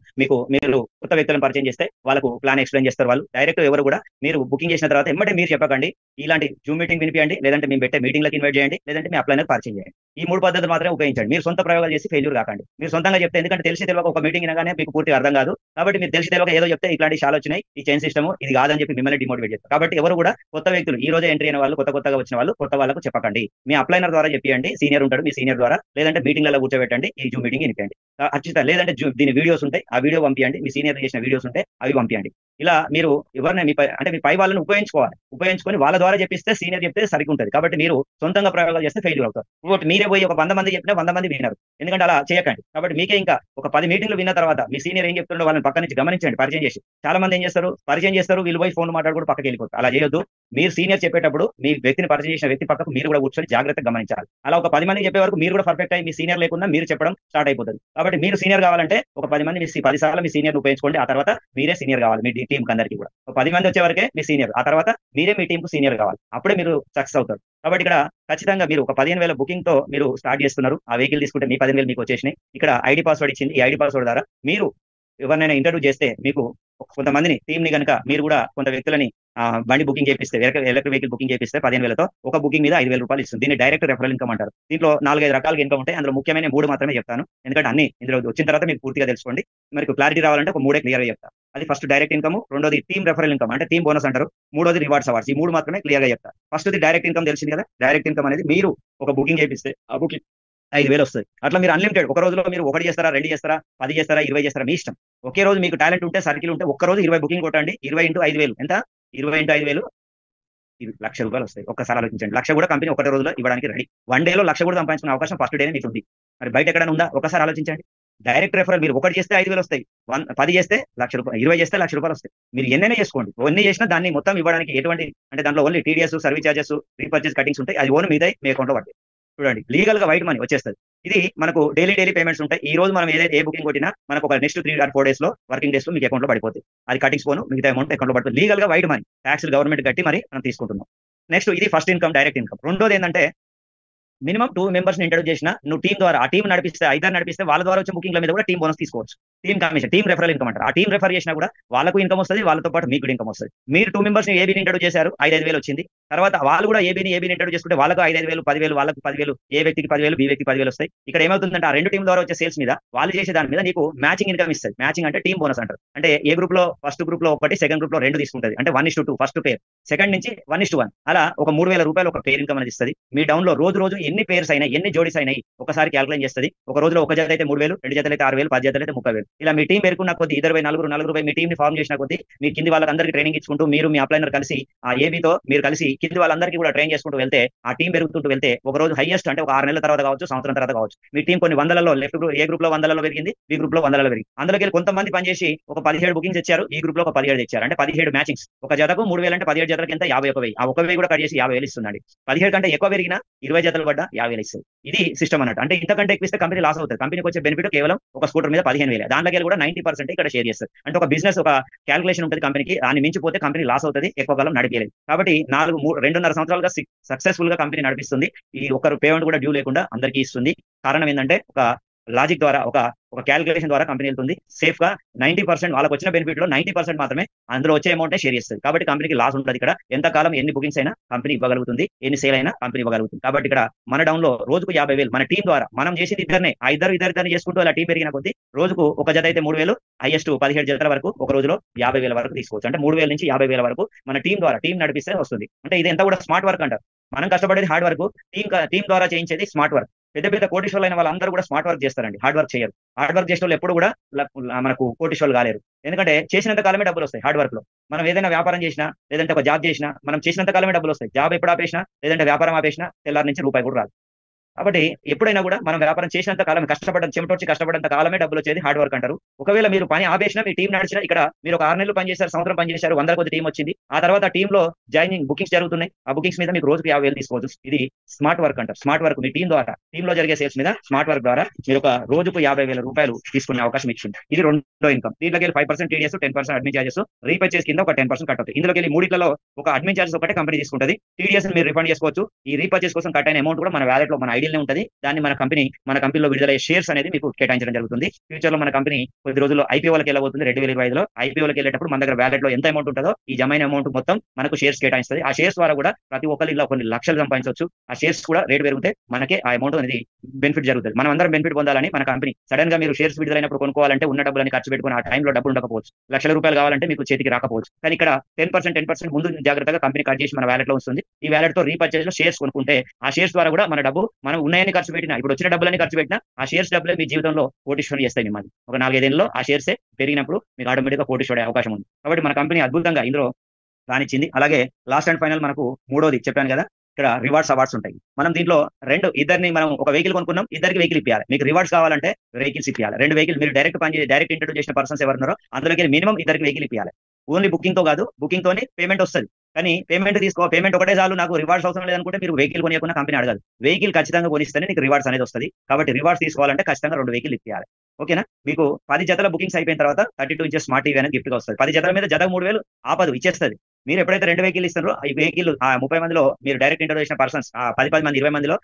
మీరు కొత్త వ్యక్తులను పరిచయం చేస్తే వాళ్ళకు ప్లాన్ ఎక్స్‌ప్లెయిన్ చేస్తారు వాళ్ళు. డైరెక్ట్ ఎవరు కూడా మీరు బుకింగ్ చేసిన తర్వాత ఎమ్మటే మీరు చెప్పకండి. ఇలాంటి జూమ్ మీటింగ్ వినిపియండి. లేదంటే మేము పెట్టే మీటింగ్‌లకి ఇన్వైట్ చేయండి. లేదంటే మీ అప్లైనర్ పరిచయం చేయండి. ఈ 3 పద్ధతులు మాత్రమే ఉపయోగించండి. మీరు సొంత ప్రయోగాలు చేసి ఫెయిల్యూర్ కాకండి. మీరు సొంతంగా చెప్తే ఎందుకంటే తెలిసి తెలవక ఒక మీటింగ్ వినగానే మీకు పూర్తిగా అర్థం కాదు. కాబట్టి మీరు తెలిసి తెలవక ఏదో చెప్తే ఇట్లాంటి చాలా వచ్చినాయి. ఈ చైన్ సిస్టమ్ ఇది కాదని చెప్పి మిమ్మల్ని డిమోటివేట్ చేస్తారు. కాబట్టి ఎవరు కూడా కొత్త వ్యక్తులు ఈ రోజే ఎంట్రీ అయిన వాళ్ళు కొత్తగా వచ్చిన వాళ్ళు కొత్త వాళ్ళకు చెప్పకండి. మీ అప్లైనర్ ద్వారా చెప్పియండి. సీనియర్ ఉంటాడు. మీ సీనియర్ ద్వారా లేదంటే మీటింగ్‌లలో కూర్చోబెట్టండి. ఈ జూమ్ మీటింగ్ వినిపియండి. ఖచ్చితంగా లేదంటే దీని వీడియోస్ ఉంటాయి. ఆ వీడియో పంపియండి. మీ సీనియర్ చేసిన వీడియోస్ ఉంటే అవి పంపియండి. ఇలా మీరు ఎవరిని మీ పై వాళ్ళని ఉపయోగించుకోవాలి. ఉపయోగించుకొని వాళ్ళ ద్వారా చెప్పిస్తే సీనియర్ చెప్తే సరిగ్గుంటది. కాబట్టి మీరు సొంతంగా ప్రయోగాలు చేస్తే ఫెయిల్యూర్ అవుతారు. ఇంకోటి మీరే పోయి ఒక 100 మంది చెప్పినా 100 మంది వినరు. ఎందుకంటే అలా చేయకండి. కాబట్టి మీకే ఇంకా ఒక 10 మీటింగ్‌లు విన్న తర్వాత మీ సీనియర్ ఏం చెప్తుండో వాళ్ళని పక్క నుంచి గమనించండి పరిచయం చేసి. చాలా మంది ఏం చేస్తారు? పరిచయం చేస్తారు. వీళ్ళు పోయి ఫోన్‌లు మాట్లాడుకుంటూ పక్కకెళ్ళిపోతారు. అలా చేయొద్దు. మీరు సీనియర్ చెప్పేటప్పుడు మీ వ్యక్తిని పరిచయం చేసిన వ్యక్తి పక్కకు మీరు కూడా కూర్చొని జాగ్రత్తగా గమనించాలి. అలా ఒక 10 మందికి చెప్పే వరకు మీరు కూడా పర్ఫెక్ట్ అయ్యి మీ సీనియర్ లేకున్నా మీరు చెప్పడం స్టార్ట్ అయిపోతది. కాబట్టి మీరు సీనియర్ కావాలంటే ఒక 10 మంది 10 సార్లు మీ సీనియర్‌ని ఉపయోగించుకోండి. ఆ తర్వాత మీరే సీనియర్ కావాలి మీ టీమ్‌కి అందరికి కూడా. ఒక 10 మంది వచ్చే వరకే మీ సీనియర్. ఆ తర్వాత మీరే మీ టీమ్‌కు సీనియర్ కావాలి. అప్పుడే మీరు సక్సెస్ అవుతారు. కాబట్టి ఇక్కడ ఖచ్చితంగా మీరు ఒక 15,000 బుకింగ్‌తో మీరు స్టార్ట్ చేస్తున్నారు. ఆ వెహికల్ తీసుకుంటే మీ 15,000 మీకు వచ్చేసినాయి. ఇక్కడ ఐడీ పాస్వర్డ్ ఇచ్చింది. ఈ ఐడీ పాస్వర్డ్ ద్వారా మీరు ఎవరినైనా ఇంటర్వ్యూ చేస్తే మీకు కొంతమందిని టీమ్‌ని గనుక మీరు కూడా కొంత వ్యక్తులని బండి బుకింగ్ చేపిస్తే ఎలక్ట్రిక్ వెహికల్ బుకింగ్ చేపిస్తే 15,000తో ఒక బుకింగ్ మీద ₹5,000 ఇస్తుంది. దీన్ని డైరెక్ట్ రెఫరల్ ఇన్కమ్ అంటారు. దీంట్లో 4, 5 రకాలుగా ఇన్కమ్ ఉంటాయి. అందులో ముఖ్యమైన 3 మాత్రమే చెప్తాను. ఎందుకంటే అన్ని ఇందులో వచ్చిన తర్వాత మీకు పూర్తిగా తెలుసుకోండి. మీకు క్లారిటీ రావాలంటే ఒక 3 క్లియర్‌గా చెప్తా. అది ఫస్ట్ డైరెక్ట్ ఇన్కమ్, రెండోది టీమ్ రెఫరల్ ఇన్కమ్ అంటే టీమ్ బోనస్ అంటారు. మూడోది రివార్డ్స్ అవార్డ్స్. ఈ 3 మాత్రమే క్లియర్‌గా చెప్తా. ఫస్ట్‌ది డైరెక్ట్ ఇన్కమ్ తెలిసింది కదా! డైరెక్ట్ ఇన్కమ్ అనేది మీరు ఒక బుకింగ్ చేపిస్తే ఆ బుకింగ్ 5,000 వస్తది. అట్లా మీరు అన్‌లిమిటెడ్ ఒక రోజులో మీరు 1 చేస్తారా, 2 చేస్తారా, 10 చేస్తారా, 20 చేస్తారా మీ ఇష్టం. ఒకే రోజు మీకు టాలెంట్ ఉంటే సర్కిల్ ఉంటే ఒక్కరోజు 20 బుకింగ్ కొట్టండి. 20 ఇంటూ 5,000 ఎంత? 20 ఇంటూ 5,000 ఇది ₹1,00,000 వస్తాయి. ఒక్కసారి ఆలోచించండి. 1,00,000 కూడా కంపెనీ ఒకటే రోజులో ఇవ్వడానికి రెడీ. వన్ డేలో 1,00,000 కూడా సంపాదించుకునే అవకాశం ఫస్ట్ డేనే మీకుంది. మరి బయట ఎక్కడైనా ఉందా? ఒక్కసారి ఆలోచించండి. డైరెక్ట్ రెఫరల్ మీరు ఒకటి చేస్తే 5,000 వస్తాయి. 10 చేస్తే ₹1,00,000 20 చేస్తే ₹1,00,000 వస్తాయి. మీరు ఎన్నైనా చేసుకోండి. ఎన్ని చేసినా దాన్ని మొత్తం ఇవ్వడానికి ఎటువంటి అంటే దాంట్లో only TDS, service charges, repurchase cuttings ఉంటాయి. అది ఓన్ మీదై మీ అకౌంట్‌లో పడతాయి. చూడండి లీగల్‌గా వైట్ మనీ వచ్చేస్తది. ఇది మనకు డైలీ పేమెంట్స్ ఉంటాయి. ఈ రోజు మనం ఏ బుకింగ్ కొట్టినా మనకు ఒక నెక్స్ట్ 3 ఆర్ 4 డేస్‌లో వర్కింగ్ డేస్‌లో మీకు అకౌంట్‌లో పడిపోతాయి. అది కటింగ్స్ పోను మిగతా అమౌంట్ అకౌంట్‌లో పడుతుంది. లీగల్‌గా వైట్ మనీ. టాక్స్‌లు గవర్నమెంట్ కట్టి మరి మనం తీసుకుంటున్నాం. నెక్స్ట్ ఇది ఫస్ట్ ఇన్కమ్ డైరెక్ట్ ఇన్కమ్. రెండోది ఏందంటే మినిమం 2 మెంబర్స్ ఇంట్రొడ్యూస్ చేసిన నువ్వు టీం ద్వారా ఆ టీం నడిపిస్తే 5 నడిపిస్తే వాళ్ళ ద్వారా వచ్చే బుకింగ్ల మీద కూడా టీం బోనస్ తీసుకోవచ్చు. Team commission, team referral income అంటారు. ఆ టీం రెఫర్ చేసినా కూడా వాళ్ళకు ఇన్కమ్ వస్తుంది, వాళ్ళతో పాటు మీకు ఇన్కమ్ వస్తుంది. మీరు 2 మెంబర్స్ ఏబీని ఇంట్రొడ్యూస్ చేశారు, 5,000 వచ్చింది. తర్వాత వాళ్ళు కూడా ఏబీని ఇంట్రొడ్యూస్ చేసుకుంటే వాళ్ళకు 5,000, 10,000, వాళ్ళకు 10,000, ఏ వ్యక్తికి 10,000, బి వ్యక్తికి 10,000 వస్తాయి. ఇక్కడ ఏమవుతుందంటే ఆ రెండు టీం ద్వారా వచ్చే సేల్స్ మీద వాళ్ళు చేసే దాని మీద నీకు మ్యాచింగ్ ఇన్కమ్ ఇస్తుంది. మ్యాచింగ్ అంటే టీం బోనస్ అంటారు. అంటే ఏ గ్రూప్ లో ఫస్ట్ గ్రూప్ లో ఒకటి, సెకండ్ గ్రూప్ లో 2 తీసుకుంటుంది. అంటే 1:2 ఫస్ట్ పేర్, సెకండ్ నుంచి 1:1 అలా ఒక 3,000 రూపాయలు ఒక పేర్ ఇన్కమ్ అనేది ఇస్తుంది. మీ డౌన్ లో రోజు రోజు ఎన్ని పేర్స్ అయినా, ఎన్ని జోడీస్ అయినాయి ఒకసారి క్యాల్కులేట్ చేస్తుంది. ఒక రోజులో ఒక జత అయితే 3,000, 2 జతలు అయితే 6,000, 10 జతలు అయితే 30,000. ఇలా మీ టీం పేరుకున్న కొద్ది 20, 40 మీ టీం ని ఫార్మ్ చేసిన కొద్ది మీ కింది వాళ్ళందరికీ ట్రైనింగ్ ఇచ్చుకుంటూ మీరు మీ అప్లైనర్ కలిసి ఆ ఏబీతో మీరు కలిసి కింది వాళ్ళందరికీ కూడా ట్రైన్ చేసుకుంటూ వెళ్తే ఆ టీం పెరుగుతుంటూ వెళ్తే ఒక రోజు హైయెస్ట్ అంటే ఒక 6 నెలల తర్వాత కావచ్చు, సంవత్సరం తర్వాత కావచ్చు, మీ టీం కొన్ని వందలలో లెఫ్ట్ గ్రూప్, ఏ గ్రూప్ లో 100లలో పెరిగింది, బి గ్రూప్ లో 100లలో పెరిగింది. అందులోకి కొంతమంది పనిచేసి ఒక 17 బుకింగ్స్ ఇచ్చారు, ఈ గ్రూప్ లో ఒక 17 ఇచ్చారు. అంటే 17 మ్యాచింగ్స్. ఒక జతకు 3,000 అంటే 17 జతలకి ఎంత 51,000. ఆ 1,000 కూడా కట్ చేసి 50,000 ఇస్తుందండి. 17 కంటే ఎక్కువ పెరిగినా 20 జతలు పడ్డా 50,000 ఇస్తుంది. ఇది సిస్టమ్ అన్నట్టు. అంటే ఇంతకంటే ఎక్కువ ఇస్తే కంపెనీ లాస్ అవుతుంది. కంపెనీకి వచ్చే బెనిఫిట్ కేవలం ఒక స్కూటర్ మీద 15,000. దాంట్లోకి కూడా 90% ఇక్కడ షేర్ చేస్తారు. అంటే ఒక బిజినెస్ ఒక క్యాల్కులేషన్ ఉంటుంది కంపెనీకి. దాన్ని మించిపోతే కంపెనీ లాస్ అవుతుంది, ఎక్కువ కాలం నడిపేయలేదు. కాబట్టి 2.5 సంవత్సరాలుగా సక్సెస్ఫుల్ గా కంపెనీ నడిపిస్తుంది. ఈ ఒక్కరు పేమెంట్ కూడా డ్యూ లేకుండా అందరికీ ఇస్తుంది. కారణం ఏంటంటే ఒక లాజిక్ ద్వారా, ఒక క్యాల్కులేషన్ ద్వారా కంపెనీ వెళ్తుంది. సేఫ్ గా 90% వాళ్ళకి వచ్చిన బెనిఫిట్ లో 90% మాత్రమే అందులో వచ్చే అమౌంట్ షేర్ చేస్తుంది. కాబట్టి కంపెనీకి లాస్ ఉంటుంది. ఇక్కడ ఎంతకాలం ఎన్ని బుకింగ్స్ అయినా కంపెనీ ఇవ్వగలుగుతుంది, ఎన్ని సేల్ అయినా కంపెనీ ఇవ్వగలుగుతుంది. కాబట్టి ఇక్కడ మన డౌన్ లో రోజుకు 50,000 మన టీం ద్వారా మనం చేసేది ఇద్దరినే, ఆ ఇద్దరు చేసుకుంటూ అలా టీం పెరిగిన కొద్ది రోజుకు ఒక జత అయితే 3,000, హైయెస్ట్ 17 జతల వరకు ఒక రోజులో 50,000 వరకు తీసుకోవచ్చు. అంటే 3,000 నుంచి 50,000 వరకు మన టీం ద్వారా, టీం నడిపిస్తే వస్తుంది. అంటే ఇది ఎంత కూడా స్మార్ట్ వర్క్ అంటారు. మనం కష్టపడేది హార్డ్ వర్క్, టీం ద్వారా చేయించేది స్మార్ట్ వర్క్. పెద్ద పెద్ద కోటీశ్వర్లు అయిన వాళ్ళందరూ కూడా స్మార్ట్ వర్క్ చేస్తారండి, హార్డ్ వర్క్ చేయరు. హార్డ్ వర్క్ చేసే వాళ్ళు ఎప్పుడు కూడా మనకు కోటీశ్వర్లు కాలేరు. ఎందుకంటే చేసినంత కాలమే డబ్బులు వస్తాయి హార్డ్ వర్క్ లో. మనం ఏదైనా వ్యాపారం చేసినా, లేదంటే ఒక జాబ్ చేసినా, మనం చేసినంత కాలమే డబ్బులు వస్తాయి. జాబ్ ఎప్పుడు ఆపేసినా, లేదంటే వ్యాపారం ఆపేసినా తెల్లారి నుంచి రూపాయి కూడా రాదు. కాబట్టి ఎప్పుడైనా కూడా మనం వ్యాపారం చేసినంత కాలం, చెమటొచ్చి కష్టపడంత కాలమే డబ్బులు వచ్చేది హార్డ్ వర్క్ అంటారు. ఒకవేళ మీరు పని ఆపేసినా, మీ టీం నడిచినా, ఇక్కడ మీరు ఒక 6 నెలలు పనిచేశారు, సంవత్సరం పనిచేశారు, 100 కొద్ది టీం వచ్చింది. ఆ తర్వాత టీమ్ లో జాయినింగ్ బుకింగ్స్ జరుగుతున్నాయి. ఆ బుకింగ్స్ మీద మీకు రోజుకి 50,000 తీసుకోవచ్చు. ఇది స్మార్ట్ వర్క్ అంటారు. స్మార్ట్ వర్క్ మీ టీం ద్వారా, టీమ్ లో జరిగే సేల్స్ మీద స్మార్ట్ వర్క్ ద్వారా మీరు ఒక రోజుకు 50,000 రూపాయలు తీసుకునే అవకాశం ఇచ్చింది. ఇది రెండో ఇన్కమ్. దీంట్లోకి 5% టీడీఎస్, 10% అడ్మిన్ చార్జెస్, రీపర్చేస్ కింద ఒక 10% కట్ అవుతుంది. ఇందులోకి మూడిట్లలో ఒక అడ్మిన్ చార్జెస్ ఒకటే కంపెనీ తీసుకుంటుంది. టీడీఎస్ మీరు రిఫండ్ చేసుకోవచ్చు. ఈ రీపర్చేస్ కోసం కట్ అయిన అమౌంట్ కూడా మన వ్యాలెట్ లో, మన ఐడియల్ ఉంటుంది. దాన్ని మన కంపెనీలో విడుదలయ్యే షేర్స్ అనేది మీకు కేటాయించడం జరుగుతుంది. ఫ్యూచర్ లో మన కంపెనీ కొద్ది రోజుల్లో ఐపీఓలకు వెళ్ళబోతుంది. 2025లో ఐపీఓలకు వెళ్ళేటప్పుడు మన దగ్గర వ్యాలెట్ లో ఎంత అమౌంట్ ఉంటుందో ఈ జమైన అమౌంట్ మొత్తం మనకు షేర్స్ కేటాయిస్తుంది. ఆ షేర్స్ ద్వారా కూడా ప్రతి ఒక్కరు ఇలా కొన్ని లక్షలు సంపాదించవచ్చు. ఆ షేర్స్ కూడా రేటు పెరిగితే మనకే ఆ అమౌంట్ అనేది బెనిఫిట్ జరుగుతుంది. మనం అందరం బెనిఫిట్ పొందాలని మన కంపెనీ సడన్ గా మీరు షేర్స్ విడుదలైనప్పుడు కొనుక్కోవాలంటే ఉన్న డబ్బులని ఖర్చు పెట్టుకుని ఆ టైంలో డబ్బులు ఉండకపోవచ్చు, లక్షల రూపాయలు కావాలంటే మీకు చేతికి రాకపోవచ్చు. కానీ ఇక్కడ 10% ముందు జాగ్రత్తగా కంపెనీ కట్ చేసి మన వ్యాలెట్ లో వస్తుంది. ఈ వ్యాలెట్ తో రీపర్చేజ్ లో షేర్స్ కొనుక్కుంటే ఆ షేర్స్ ద్వారా కూడా మన డబ్బు, మనం ఉన్నాయని ఖర్చు పెట్టినా, ఇప్పుడు వచ్చిన డబ్బులని ఖర్చు పెట్టినా ఆ షేర్స్ డబ్బులే మీ జీవితంలో కోటీశ్వరుని చేస్తాయి. మిమ్మల్ని ఒక 4-5 ఏళ్ళలో ఆ షేర్సే పెరిగినప్పుడు మీకు ఆటోమేటిక్ గా కోటీశ్వరుడే అవకాశం ఉంది. కాబట్టి మన కంపెనీ అద్భుతంగా ఇందులో రానిచ్చింది. అలాగే లాస్ట్ అండ్ ఫైనల్ మనకు మూడోది చెప్పాను కదా, ఇక్కడ రివార్డ్స్, అవార్డ్స్ ఉంటాయి. మనం దీంట్లో ఇద్దరిని మనం ఒక వెహికల్ కొనుక్కున్నాం, ఇద్దరికి వెహికల్ ఇప్పించాలి. మీకు రివార్డ్స్ కావాలంటే వెహికల్స్ ఇప్పించాలి. 2 వెహికల్ మీరు డైరెక్ట్ ఇంట్రొడ్యూస్ చేసిన పర్సన్స్ ఎవరున్నారో అందులోకి మినిమం ఇద్దరికి వెహికల్ ఇప్పించాలి. ఓన్లీ బుకింగ్ తో కాదు, బుకింగ్ తోనే పేమెంట్ వస్తుంది. కానీ పేమెంట్ ఒకటే చాలు, నాకు రివార్డ్స్ అవసరం లేదనుకుంటే మీరు వెహికల్ కొనియకుండా కంపెనీ అడగదు. వెహికల్ ఖచ్చితంగా కొనిస్తేనే నీకు రివార్డ్స్ అనేది వస్తుంది. కాబట్టి రివార్డ్స్ తీసుకోవాలంటే ఖచ్చితంగా 2 వెహికల్ ఇప్పించాలి. ఓకేనా? మీకు 10 జతల బుకింగ్స్ అయిపోయిన తర్వాత 32 ఇంచెస్ స్మార్ట్ టీవీ అనేది గిఫ్ట్ గా వస్తుంది. 10 జతల మీద జతకు 3,000 ఆపదు, ఇచ్చేస్తుంది. మీరు ఎప్పుడైతే 2 వెహికల్ ఇస్తారో ఈ వెహికల్ ఆ 30 మందిలో మీరు డైరెక్ట్ ఇంటర్వ్యూ చేసిన పర్సన్స్, 10 మంది 20 మందిలో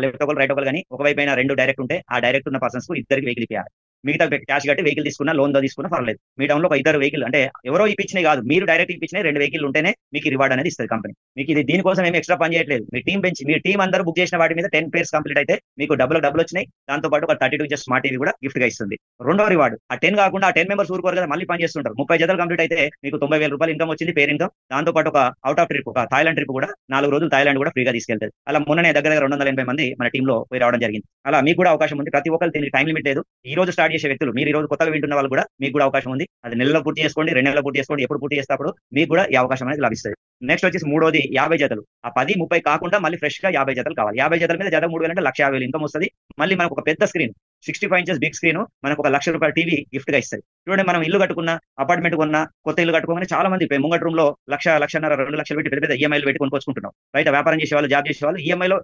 లెఫ్ట్ ఒకరు రైట్ ఒకరు కానీ ఒకవైపు అయినా 2 డైరెక్ట్ ఉంటే ఆ డైరెక్ట్ ఉన్న పర్సన్స్ కు ఇద్దరికి వెహికల్ ఇప్పించాలి. మిగతా క్యాష్ కట్టి వెహికల్ తీసుకున్నా, లోన్ తో తీసుకున్నా పర్లేదు. మీ డౌన్ లో ఒక ఇద్దరు వెహికల్, అంటే ఎవరో ఇప్పించినాయి కాదు, మీరు డైరెక్ట్ ఇప్పించినాయి 2 వెహికల్ ఉంటేనే మీకు రివార్డ్ అనేది ఇస్తుంది కంపెనీ. మీకు ఇది దీనికోసం ఏమి ఎక్స్ట్రా పని చేయట్లేదు. మీ టీం అందరూ బుక్ చేసిన వాటి మీద 10 పేర్స్ కంప్లీట్ అయితే మీకు డబ్బులు వచ్చినాయి. దాంతో పాటు ఒక 32 ఇంచెస్ స్మార్ట్ టీవీ కూడా గిఫ్ట్ గా ఇస్తుంది. రెండో రివార్డ్, ఆ 10 కాకుండా ఆ 10 మెంబర్స్ ఊరుకోరు కదా, మళ్ళీ పని చేస్తుంటారు. 30 జతలు కంప్లీట్ అయితే మీకు 90,000 రూపాయలు ఇన్కమ్ వచ్చింది, పేరు ఇన్కమ్. దాంతో పాటు ఒక అవుట్ ఆఫ్ ట్రిప్, ఒక థాయిలాండ్ ట్రిప్ కూడా 4 రోజులు థాయిలాండ్ కూడా ఫ్రీగా తీసుకెళ్తారు. అలా మొన్ననే దగ్గర 280 మంది మన టీంలో పోయి రావడం జరిగింది. అలా మీకు కూడా అవకాశం ఉంది. ప్రతి ఒక్కరు దీనికి టైం లిమిట్ లేదు. ఈ రోజు స్టార్ట్ చేసే వ్యక్తులు, మీరు ఈ రోజు కొత్తగా వింటున్న వాళ్ళు కూడా మీకు కూడా అవకాశం ఉంది. అది నెలలో పూర్తి చేసుకోండి, 2 నెలల్లో పూర్తి చేసుకోండి, ఎప్పుడు పూర్తి చేస్తే అప్పుడు మీకు కూడా ఈ అవకాశం అనేది లభిస్తుంది. నెక్స్ట్ వచ్చేసి మూడోది 50 జతలు. ఆ 10, 30 కాకుండా మళ్ళీ ఫ్రెష్ గా 50 జతలు కావాలి. 50 జతల మీద జత 3,000 అంటే 1,50,000 ఇన్కమ్ వస్తుంది. మళ్ళీ మనకు ఒక పెద్ద స్క్రీన్, 65 ఇంచెస్ బిగ్ స్క్రీన్, మనకు 1,00,000 రూపాయల టీవీ గిఫ్ట్ గా ఇస్తుంది. చూడండి, మనం ఇల్లు కట్టుకున్న, అపార్ట్మెంట్ కొన్న, కొత్త ఇల్లు కట్టుకోగానే చాలా మంది ముంగట రూమ్ లో 1,00,000, 2 లక్షలు పెట్టి పెద్ద ఈఎంఐలు పెట్టి కొనుక్కొచ్చుకుంటున్నాం. బయట వ్యాపారం చేసే వాళ్ళు, జాబ్ చేసే వాళ్ళు ఈఎంఐలో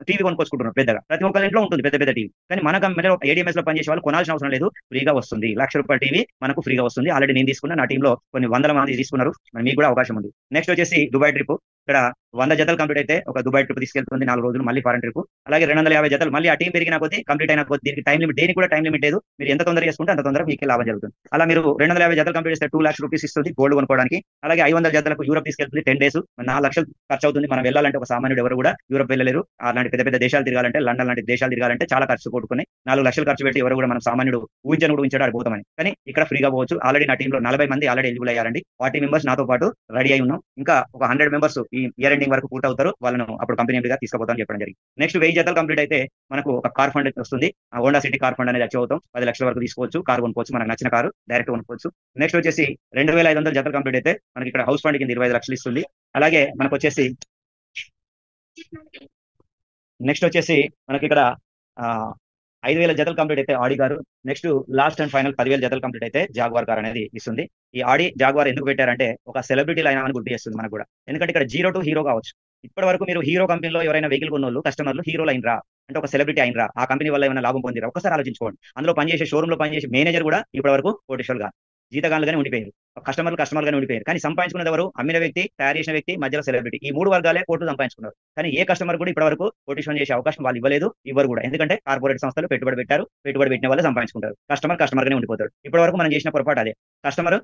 టీవీ కొనుక్కొచ్చుకుంటున్నారు పెద్దగా. ప్రతి ఒక్కరి ఇంట్లో ఉంటుంది పెద్ద టీవీ. కానీ మన కంపెనీలో ఏడీఎంఎస్ లో పనిచేసే వాళ్ళు కొనాల్సిన అవసరం లేదు, ఫ్రీగా వస్తుంది. 1,00,000 రూపాయల టీవీ మనకు ఫ్రీగా వస్తుంది. ఆల్రెడీ నేను తీసుకున్నా, నా టీంలో కొన్ని 100 మంది తీసుకున్నారు. మీకు కూడా అవకాశం ఉంది. నెక్స్ట్ వచ్చేసి దుబాయ్ ట్రిప్. ఇక్కడ 100 జతలు కంప్లీట్ అయితే ఒక దుబాయ్ ట్రిప్ తీసుకెళ్తుంది 4 రోజులు మళ్ళీ ఫారెన్ ట్రిప్. అలాగే 250 జతలు మళ్ళీ ఆ టీం పెరిగిన కొద్దీ కంప్లీట్ అయిన కొద్దీ దీనికి టైం లిమిట్, దేనికి కూడా టైం లిమిట్ లేదు. మీరు ఎంత తొందరగా చేసుకుంటే అంత తొందరగా మీకు లాభం జరుగుతుంది. అలా మీరు 250 జతలు కంప్లీట్ చేస్తే 2 లక్షల రూపీస్ ఇస్తుంది గోల్డ్ కొనుక్కోవడానికి. అలాగే 500 జతలకు యూరోప్ తీసుకెళ్తుంది 10 డేస్ 4 లక్షలు ఖర్చు అవుతుంది. మనం వెళ్ళాలంటే ఒక సామాన్యుడు ఎవరు కూడా యూరోప్ వెళ్ళలేరు. అలాంటి పెద్ద పెద్ద దేశాలు తిరగాలంటే, లండన్ లాంటి దేశాలు తిరగాలంటే చాలా ఖర్చు కొట్టుకుని 4 లక్షలు ఖర్చు పెట్టి ఎవరు కూడా మనం సామాన్యుడు ఊహించాడు అడిపోతామని. కానీ ఇక్కడ ఫ్రీగా పోవచ్చు. ఆల్రెడీ నా టీంలో 40 మంది ఆల్రెడీ ఎలిజిబుల్ అయ్యారండి. 40 మెంబర్స్ నాతో పాటు రెడీ అయి ఉన్నాం. ఇంకా ఒక 100 మెంబర్స్ ఈ ఇయర్ ఎండింగ్ వరకు పూర్తవుతారు. వాళ్ళను అప్పుడు కంపెనీ ఎంపీగా తీసుకుపోతామని చెప్పడం జరిగింది. నెక్స్ట్ 1000 జతలు కంప్లీట్ అయితే మనకు ఒక కార్ ఫండ్ వస్తుంది. హోండా సిటీ కార్ ఫండ్ అనేది అచీవ్ అవుతాం. 10 లక్షల వరకు తీసుకోవచ్చు. కార్ కొనుక్కోవచ్చు. మనకు నచ్చిన కారు డైరెక్ట్ కొనుక్కోవచ్చు. నెక్స్ట్ వచ్చేసి 2500 జతలు కంప్లీట్ అయితే మనకి ఇక్కడ హౌస్ ఫండ్ కింద 25 లక్షలు ఇస్తుంది. అలాగే మనకు వచ్చేసి నెక్స్ట్ వచ్చేసి మనకి ఇక్కడ 5000 జతలు కంప్లీట్ అయితే ఆడి car. Next last and final 10,000 జతలు కంప్లీట్ అయితే జాగ్వార్ కార్ అనేది ఇస్తుంది. ఈ ఆడి జాగ్వార్ ఎందుకు పెట్టారంటే ఒక సెలబ్రిటీ లైన్ అని గుర్తు చేస్తుంది మనకు కూడా. ఎందుకంటే ఇక్కడ జీరో టు హీరో కావచ్చు. ఇప్పటి వరకు మీరు హీరో కంపెనీలో ఎవరైనా వెహికల్ కొన్నోళ్ళు కస్టమర్లు హీరోలు అయినరా, అంటే ఒక సెలబ్రిటీ అయినరా, ఆ కంపెనీ వల్ల ఏమైనా లాభం పొందిరా, ఒక్కసారి ఆలోచించుకోండి. అందులో పనిచేసే షోరూమ్ లో పనిచేసే మేనేజర్ కూడా ఇప్పటి వరకు కోటేశ్వరుగా జీతగాళ్ళుగానే ఉండిపోయారు. కస్టమర్గానే ఉండిపోయారు. కానీ సంపాదించుకున్నది ఎవరు? అమ్మిన వ్యక్తి, తయారు చేసిన వ్యక్తి, మధ్యలో సెలబ్రిటీ. ఈ 3 వర్గాలే కోట్లు సంపాదించుకున్నారు. కానీ ఏ కస్టమర్ కూడా ఇప్పటి వరకు కోటీశ్వరం చేసే అవకాశం వాళ్ళు ఇవ్వలేదు, ఇవ్వరు కూడా. ఎందుకంటే కార్పొరేట్ సంస్థలు పెట్టుబడి పెట్టారు. పెట్టుబడి పెట్టిన వాళ్ళే సంపాదించుకుంటారు. కస్టమర్ గానే ఉండిపోతాడు. ఇప్పటి వరకు మనం చేసిన పొరపాటు అదే.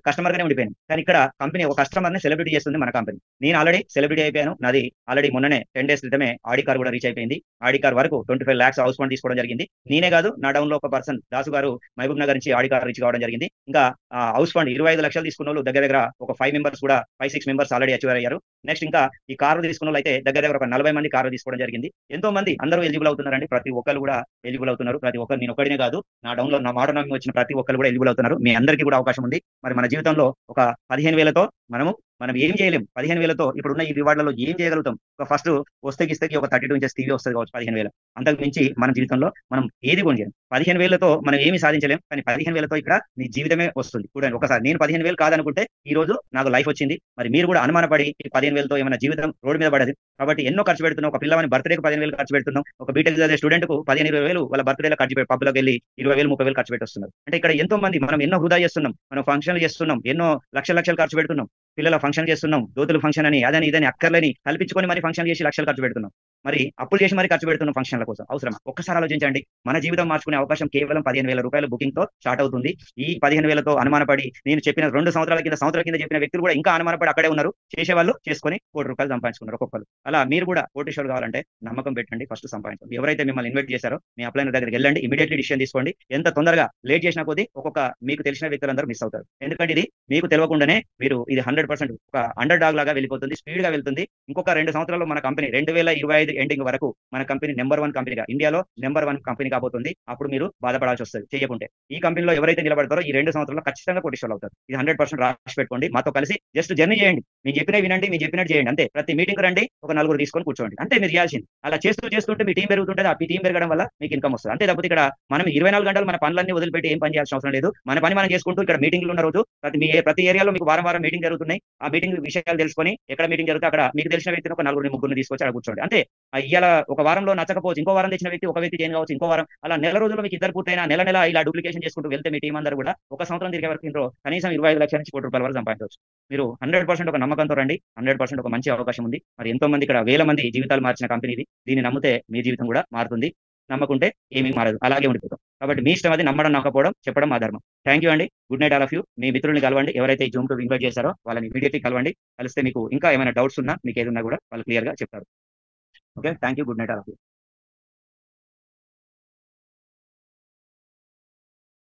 కస్టమర్ గానే ఉండిపోయింది. కానీ ఇక్కడ కంపెనీ ఒక కస్టమర్ ని సెలబ్రిటీ చేస్తుంది మన కంపెనీ. నేను ఆల్రెడీ సెలబ్రిటీ అయిపోయాను. నాది ఆల్రెడీ మొన్ననే 10 డేస్ క్రితమే ఆడి కార్ కూడా రీచ్ అయిపోయింది. ఆడి కార్ వరకు 25 lakhs హౌస్ ఫండ్ తీసుకోవడం జరిగింది. నేనే కాదు, నా డౌన్ లో ఒక పర్సన్ దాసు గారు మహబూబ్ నగర్ నుంచి ఆడి కార్ రీచ్ కావడం జరిగింది. ఇంకా హౌస్ ఫండ్ 25 లక్షలు తీసుకున్న వాళ్ళు దగ్గర ఒక 5 మెంబర్స్ కూడా 5-6 మెంబర్స్ ఆల్రెడీ అచీవ్ అయ్యారు. నెక్స్ట్ ఇంకా ఈ కార్లు తీసుకున్న వాళ్ళు అయితే దగ్గర ఒక 40 మంది కార్లు తీసుకోవడం జరిగింది. ఎంతో మంది అందరూ ఎలిజిబుల్ అవుతున్నారండి. ప్రతి ఒక్కరు కూడా ఎలిజిబుల్ అవుతున్నారు. ప్రతి ఒక్కరు, నేను ఒక్కడినే కాదు, నా డౌన్ లో నా మాట నమ్మి వచ్చిన ప్రతి ఒక్కరు కూడా ఎలిజిబుల్ అవుతున్నారు. మీ అందరికీ కూడా అవకాశం ఉంది. మరి మన జీవితంలో ఒక 15,000తో మనం ఏం చేయలేం. 15,000తో ఇప్పుడున్న ఈ రివార్డులలో ఏం చేయగలుగుతాం? ఒక ఫస్ట్ వస్తేకి ఒక 32 ఇంచెస్ టీవీ వస్తుంది కావచ్చు 15,000. అంతకు మించి మన జీవితంలో మనం ఏది కొనలేం. 15,000తో మనం ఏమి సాధించలేం. కానీ 15,000తో ఇక్కడ నీ జీవితమే వస్తుంది. చూడండి ఒకసారి, నేను 15,000 కాదనుకుంటే ఈ రోజు నాకు లైఫ్ వచ్చింది. మరి మీరు కూడా అనుమానపడి ఈ 15,000తో ఏమైనా జీవితం రోడ్డు మీద పడదు. కాబట్టి ఎన్నో ఖర్చు పెడుతున్నాం. ఒక పిల్లవాని బర్త్డేకి 15,000 ఖర్చు పెడుతున్నాం. ఒక బీటెక్ చదివే స్టూడెంట్ కు 15-20,000 వాళ్ళ బర్త్డేలో ఖర్చు పెట్టి పబ్లోకి వెళ్ళి 20,000-30,000 ఖర్చు పెట్టొస్తున్నారు. అంటే ఇక్కడ ఎంతో మంది మనం ఎన్నో వృధా చేస్తున్నాం. మనం ఫంక్షన్లు చేస్తున్నాం, ఎన్నో లక్షలు ఖర్చు పెడుతున్నాం. పిల్లల ఫంక్షన్ చేస్తున్నాం, దోతులు ఫంక్షన్ అని అదని ఇదని అక్కర్లేని కల్పించుకొని మరి ఫంక్షన్ చేసి లక్షలు ఖర్చు పెడుతున్నాం. మరి అప్పులు చేసి మరి ఖర్చు పెడుతున్నాం ఫంక్షన్ల కోసం. అవసరమా? ఒక్కసారి ఆలోచించండి. మన జీవితం మార్చుకునే అవకాశం కేవలం 15,000 రూపాయల బుకింగ్ తో స్టార్ట్ అవుతుంది. ఈ 15,000తో అనుమానపడి నేను చెప్పిన 2 సంవత్సరాల కింద చెప్పిన వ్యక్తులు కూడా ఇంకా అనుమానపడి అక్కడే ఉన్నారు. చేసేవాళ్ళు చేసుకొని ₹1,00,00,000 సంపాదించుకున్నారు ఒక్కొక్కరు. అలా మీరు కూడా కోటీశ్వరులు కావాలంటే నమ్మకం పెట్టండి, ఫస్ట్ సంపాదించండి. ఎవరైతే మిమ్మల్ని ఇన్వైట్ చేశారో మీ అప్లైనర్ దగ్గరికి వెళ్ళండి, ఇమీడియట్లీ డిసిషన్ తీసుకోండి. ఎంత తొందరగా లేట్ చేసినా కొద్దీ ఒక్కొక్క మీకు తెలిసిన వ్యక్తులందరూ మిస్ అవుతారు. ఎందుకంటే ఇది మీకు తెలియకుండానే మీరు ఇది 100% ఒక అండర్ డాగ్ లాగా వెళ్ళిపోతుంది, స్పీడ్ గా వెళ్తుంది. ఇంకొక 2 సంవత్సరాల్లో మన కంపెనీ 2025 ఎండింగ్ వరకు మన కంపెనీ నెంబర్ 1 కంపెనీగా, ఇండియాలో నెంబర్ 1 కంపెనీ కాబోతుంది. అప్పుడు మీరు బాధపడాల్సి వస్తుంది చేయకుంటే. ఈ కంపెనీలో ఎవరైతే నిలబడతారో ఈ 2 సంవత్సరాల్లో ఖచ్చితంగా కోటీశ్వరులు అవుతారు. ఇది 100% రాసి పెట్టుకోండి. మాతో కలిసి జస్ట్ జర్నీ చేయండి. మీకు చెప్పినవి వినండి, మీకు చెప్పినట్టు చేయండి. అంతే. ప్రతి మీటింగ్ రండి, ఒక 4 తీసుకొని కూర్చోండి. అంతే మీరు చేయాల్సింది. అలా చేస్తుంటే మీ టీం పెరుగుతుంటుంది. ఆ టీం పెరగడం వల్ల మీకు ఇన్కమ్ వస్తుంది. అంతే తప్పితే ఇక్కడ మనం 24 గంటలు మన పనులన్నీ వదిలిపెట్టి ఏం పని చేయాల్సిన అవసరం లేదు. మన పని మనం చేసుకుంటూ ఇక్కడ మీటింగ్లు ఉన్న రోజు ప్రతి ఏరియాలో మీకు వారం మీటింగ్ జరుగుతున్నాయి. ఆ మీటింగ్ విషయాలు తెలుసుకొని ఎక్కడ మీటింగ్ జరుగుతుంది అక్కడ మీకు తెలిసిన వ్యక్తిని ఒక 4-3 తీసుకొచ్చి అక్కడ కూర్చోండి. అంతే. ఇవాళ ఒక వారంలో నచ్చకపోవచ్చు, ఇంకో వారం తెచ్చిన వ్యక్తి ఒక వ్యక్తి చేంజ్ కావచ్చు, ఇంకో వారం, అలా నెల రోజుల్లో మీకు ఇద్దరు పూర్తయినా నెల ఇలా డూప్లికేషన్ చేసుకుంటూ వెళ్తే మీ టీం అందరూ కూడా ఒక సంవత్సరం తిరిగే వరకు ఇంట్లో కనీసం 25 లక్షల నుంచి ₹1,00,00,000 వరకు సంపాదించవచ్చు. మీరు 100% ఒక నమ్మకంతో రండి. 100% ఒక మంచి అవకాశం ఉంది. మరి ఎంతో మంది ఇక్కడ వేల మంది జీవితాలు మార్చిన కంపెనీ ఇది. దీన్ని నమ్మితే మీ జీవితం కూడా మారుతుంది. నమ్మకుంటే ఏమీ మారదు, అలాగే ఉండిపోతాం. కాబట్టి మీ ఇష్టం అది. నమ్మడం నమ్మకపోవడం చెప్పడం మా ధర్మం. థ్యాంక్ యూ అండి. Good night all of you. మీ మిత్రుల్ని కలవండి. ఎవరైతే ఈ జూమ్ కు ఇన్వైట్ చేశారో వాళ్ళని ఇమీడియట్లీ కలవండి. కలిస్తే మీకు ఇంకా ఏమైనా డౌట్స్ ఉన్నా, మీకు ఏదున్నా కూడా వాళ్ళు క్లియర్ గా చెప్తారు. Okay, thank you. Good night all of you.